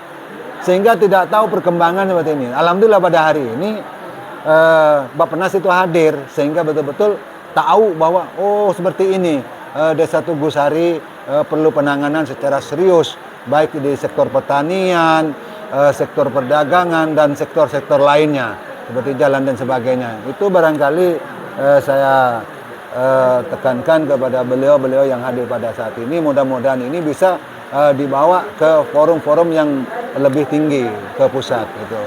sehingga tidak tahu perkembangan seperti ini. Alhamdulillah pada hari ini Bappenas itu hadir sehingga betul-betul tahu bahwa oh seperti ini Desa Tugusari perlu penanganan secara serius, baik di sektor pertanian, sektor perdagangan dan sektor-sektor lainnya seperti jalan dan sebagainya. Itu barangkali saya tekankan kepada beliau-beliau yang hadir pada saat ini. Mudah-mudahan ini bisa dibawa ke forum-forum yang lebih tinggi, ke pusat gitu.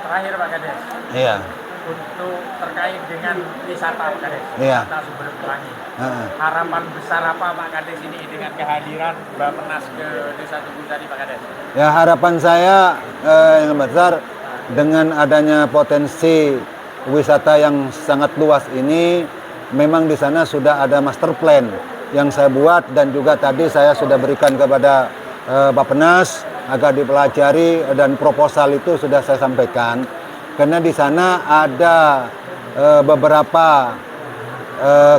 Terakhir Pak Kades. Iya. Untuk terkait dengan wisata Pak Kades, Iya. wisata Sumber Pelangi. Harapan besar apa Pak Kades ini dengan kehadiran Bappenas ke Desa Tugusari Pak Kades? Ya, harapan saya yang besar dengan adanya potensi wisata yang sangat luas ini, memang di sana sudah ada master plan yang saya buat dan juga tadi saya sudah berikan kepada Bappenas agar dipelajari dan proposal itu sudah saya sampaikan. Karena di sana ada beberapa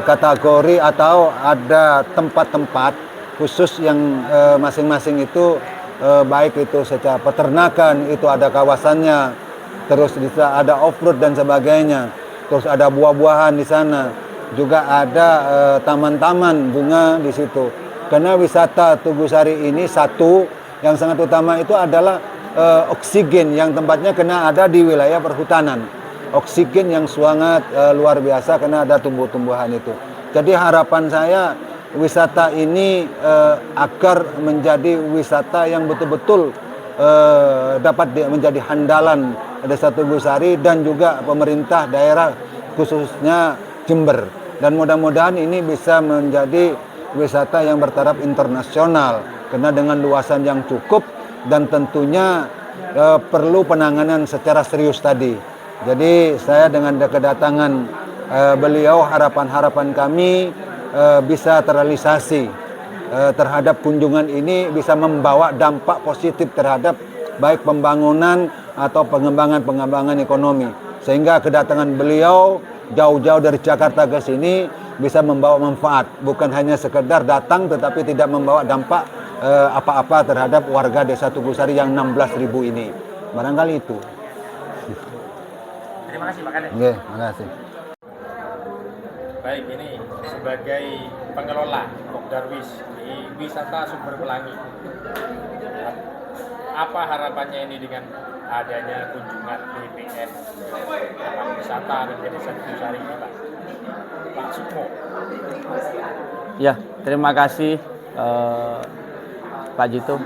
kategori atau ada tempat-tempat khusus yang masing-masing itu baik itu secara peternakan itu ada kawasannya, terus bisa ada off-road dan sebagainya, terus ada buah-buahan di sana, juga ada taman-taman bunga di situ. Karena wisata Tugusari ini satu yang sangat utama itu adalah oksigen yang tempatnya kena ada di wilayah perhutanan. Oksigen yang sangat luar biasa karena ada tumbuh-tumbuhan itu. Jadi harapan saya wisata ini agar menjadi wisata yang betul-betul dapat menjadi handalan Desa Tugusari dan juga pemerintah daerah khususnya Jember. Dan mudah-mudahan ini bisa menjadi wisata yang bertaraf internasional karena dengan luasan yang cukup dan tentunya perlu penanganan secara serius tadi. Jadi saya dengan kedatangan beliau, harapan-harapan kami bisa terrealisasi terhadap kunjungan ini, bisa membawa dampak positif terhadap baik pembangunan atau pengembangan ekonomi. Sehingga kedatangan beliau jauh-jauh dari Jakarta ke sini bisa membawa manfaat, bukan hanya sekedar datang tetapi tidak membawa dampak apa-apa terhadap warga Desa Tugusari yang 16.000 ini. Barangkali itu. Terima kasih Pak Kades. Oke, terima kasih. Baik, ini sebagai pengelola Pok Darwis di wisata Sumber Pelangi, apa harapannya ini dengan adanya kunjungan BPN tempat wisata dan Desa Tugusari ini Pak Sukmo? Ya, terima kasih Pak Jito.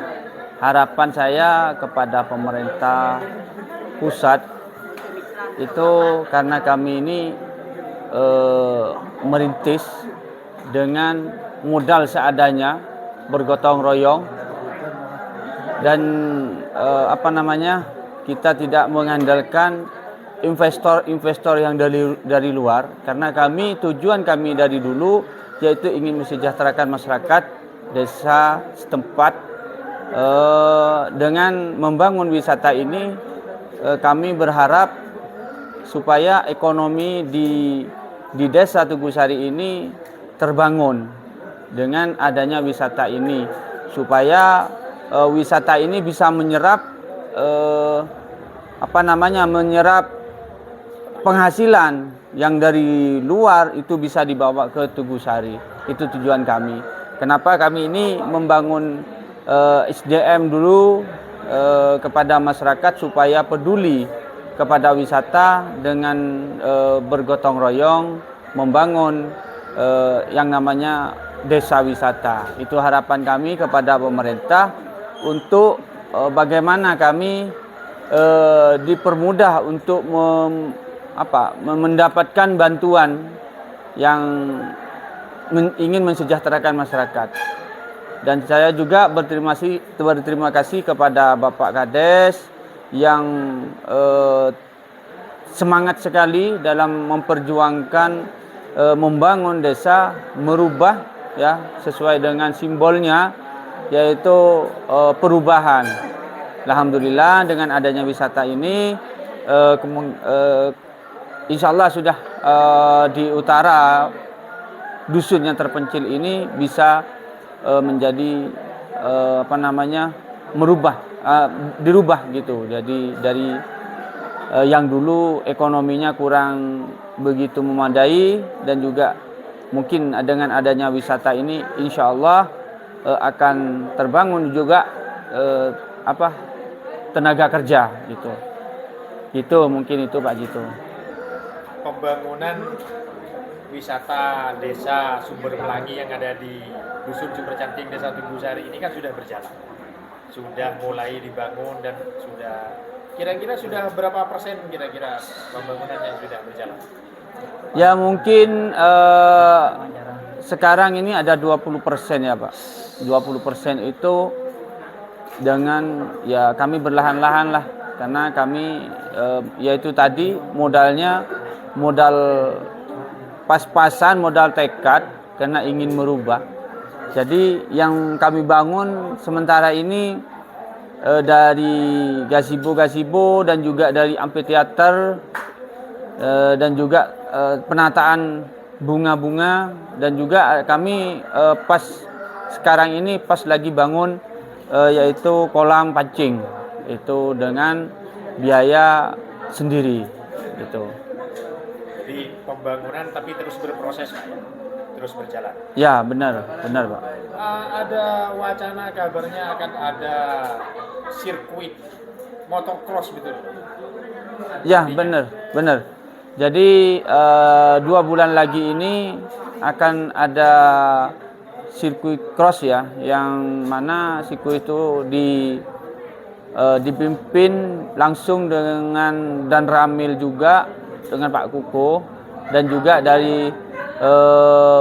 Harapan saya kepada pemerintah pusat itu karena kami ini merintis dengan modal seadanya bergotong royong dan kita tidak mengandalkan investor yang dari luar, karena tujuan kami dari dulu yaitu ingin mensejahterakan masyarakat desa setempat. Dengan membangun wisata ini kami berharap supaya ekonomi di desa Tugusari ini terbangun dengan adanya wisata ini, supaya wisata ini bisa menyerap menyerap penghasilan yang dari luar itu bisa dibawa ke Tugusari. Itu tujuan kami. Kenapa kami ini membangun SDM dulu kepada masyarakat supaya peduli kepada wisata dengan bergotong royong membangun yang namanya desa wisata. Itu harapan kami kepada pemerintah untuk bagaimana kami dipermudah untuk mendapatkan bantuan yang ingin mensejahterakan masyarakat. Dan saya juga berterima kasih kepada Bapak Kades yang semangat sekali dalam memperjuangkan membangun desa, merubah ya sesuai dengan simbolnya yaitu perubahan. Alhamdulillah dengan adanya wisata ini insya Allah sudah di utara dusun yang terpencil ini bisa menjadi dirubah gitu. Jadi dari yang dulu ekonominya kurang begitu memadai, dan juga mungkin dengan adanya wisata ini insya Allah akan terbangun juga tenaga kerja gitu. Itu mungkin itu Pak Jito. Pembangunan wisata desa Sumber Pelangi yang ada di Dusun Sumber Cantik Desa Tugusari ini kan sudah berjalan, sudah mulai dibangun, dan kira-kira sudah berapa persen kira-kira pembangunan yang sudah berjalan? Ya mungkin sekarang ini ada 20% ya Pak. 20% itu dengan ya kami berlahan-lahan lah, karena kami yaitu tadi modal pas-pasan, modal tekad karena ingin merubah. Jadi yang kami bangun sementara ini dari gazebo dan juga dari amphitheater dan juga penataan bunga-bunga, dan juga kami pas sekarang ini pas lagi bangun yaitu kolam pancing, itu dengan biaya sendiri gitu. Di pembangunan tapi terus berproses Pak, terus berjalan. Ya benar Pak. Ada wacana kabarnya akan ada sirkuit motocross betul? Ya benar. Jadi 2 bulan lagi ini akan ada sirkuit cross ya, yang mana sirkuit itu dipimpin langsung dengan Dan Ramil juga dengan Pak Kuko, dan juga dari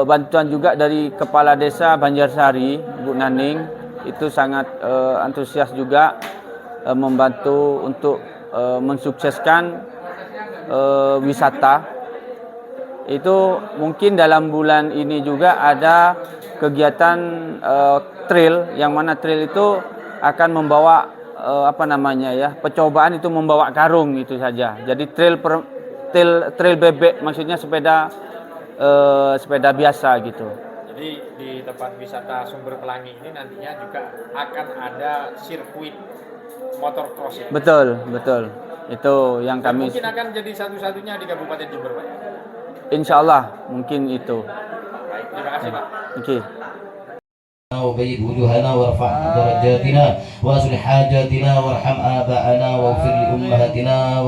bantuan juga dari Kepala Desa Banjarsari Bu Naning, itu sangat antusias juga membantu untuk mensukseskan wisata. Itu mungkin dalam bulan ini juga ada kegiatan trail, yang mana trail itu akan membawa percobaan itu membawa karung itu saja. Jadi trail bebek, maksudnya sepeda biasa gitu. Jadi di tempat wisata Sumber Pelangi ini nantinya juga akan ada sirkuit motocross ya? Betul. Itu yang dan kami mungkin akan jadi satu-satunya di Kabupaten Jember Pak. Insya Allah mungkin itu. Baik, terima kasih Pak. Oke. وبيض وجوهنا وارفع درجاتنا واصلح حاجاتنا وارحم آباءنا واغفر لأمهاتنا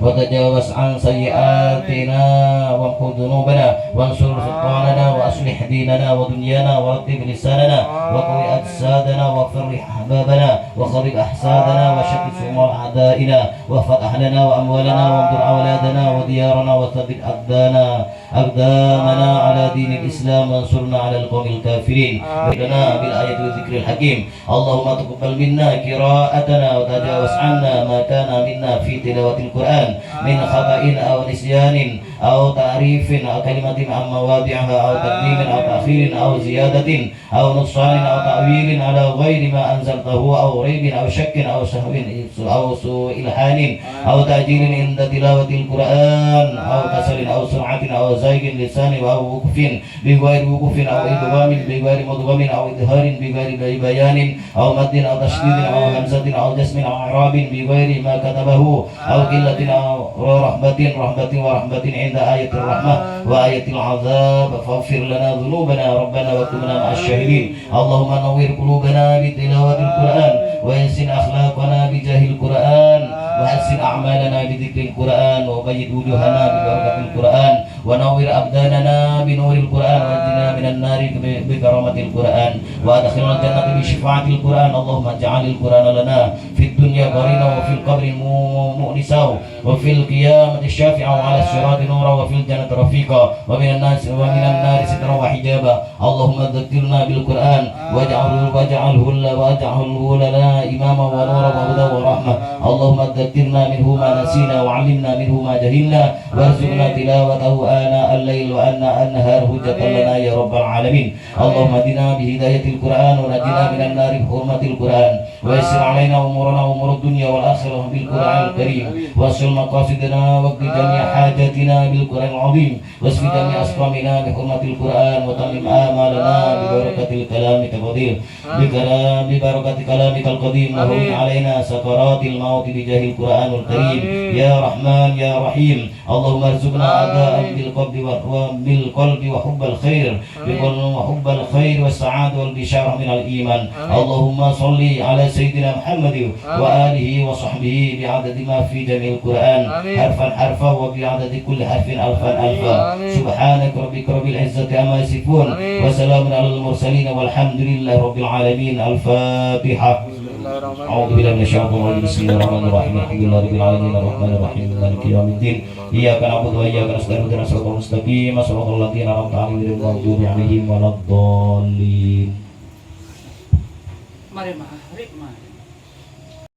وتجاوز عن سيئاتنا وامحو ذنوبنا وانصر سلطاننا وأصلح ديننا ودنيانا ورتب لساننا وقوي أجسادنا وفرح أحبابنا وخرب أحسادنا وشتت سموع أعدائنا وافتح لنا وأموالنا وانظر أولادنا وديارنا وثبت أقدانا أقدامنا على دين الإسلام وانصرنا على القوم الكافرين لنا بالآية والذكر الحكيم اللهم تقبل منا قراءتنا وتجاوز عنا ما كان منا في تلاوة القرآن من خطأ أو نسيان أو تعريف أو كلمة عن مواضعها أو تقديم أو تأخير أو زيادة أو نقصان أو تأويل على غير ما أنزلته أو ريب أو شك أو سهو أو سوء إلحان أو تأجيل عند تلاوة القرآن أو كسل أو سرعة أو زيغ لسان أو وقف بغير وقف أو إدغام بغير مدغم أو إظهار بغير بيان أو مد أو تشديد أو همزة أو جسم أو إعراب بغير ما كتبه أو قلة أو رحمة ورحمة عند آية الرحمة وآية العذاب فاغفر لنا ذنوبنا ربنا واكتبنا مع الشاهدين اللهم نور قلوبنا بتلاوة القرآن ويحسن أخلاقنا بجاه القرآن وحسن أعمالنا بذكر القرآن وبيض وجوهنا ببركة القرآن ونور أبداننا بنور القرآن ونجنا من النار بكرامة القرآن وأدخلنا الجنة بشفاعة القرآن اللهم اجعل القرآن لنا في الدنيا قرينا وفي القبر مؤنسا وفي القيامة الشافعة وعلى الصراط نورا وفي الجنة رفيقا ومن النار سترا وحجابا اللهم ذكرنا بالقرآن واجعله لنا إماما ونورا وهدى ورحمة اللهم ذكرنا منه ما نسينا وعلمنا منه ما جهلنا وارزقنا تلاوته آناء الليل وآناء النهار حجة لنا يا رب العالمين اللهم اهدنا بهداية القرآن ونجنا من النار بحرمة القرآن ويسر علينا أمورنا وأمور الدنيا والآخرة بالقرآن الكريم واصل مقاصدنا واقض جميع حاجاتنا بالقرآن العظيم واشف جميع أسقامنا بحرمة القرآن وتمم آمالنا ببركة كلامك القدير ببركة كلامك القديم وهون علينا سكرات الموت بجاه القرآن الكريم يا رحمن يا رحيم اللهم ارزقنا أداء بالقلب وحب الخير وحب الخير والسعادة والبشارة من الإيمان اللهم صل على سيدنا محمد وآله وصحبه بعدد ما في جميع القرآن حرفا حرفا وبعدد كل حرف ألفا ألفا سبحانك ربك رب العزة عما يصفون وسلام على المرسلين والحمد لله رب العالمين الفاتحة أعوذ بالله من الشيطان الرجيم بسم الله الرحمن الرحيم الحمد لله رب العالمين الرحمن الرحيم مالك يوم الدين إياك نعبد وإياك نستعين اهدنا الصراط المستقيم صراط الذين أنعمت عليهم غير المغضوب عليهم ولا الضالين. Mari,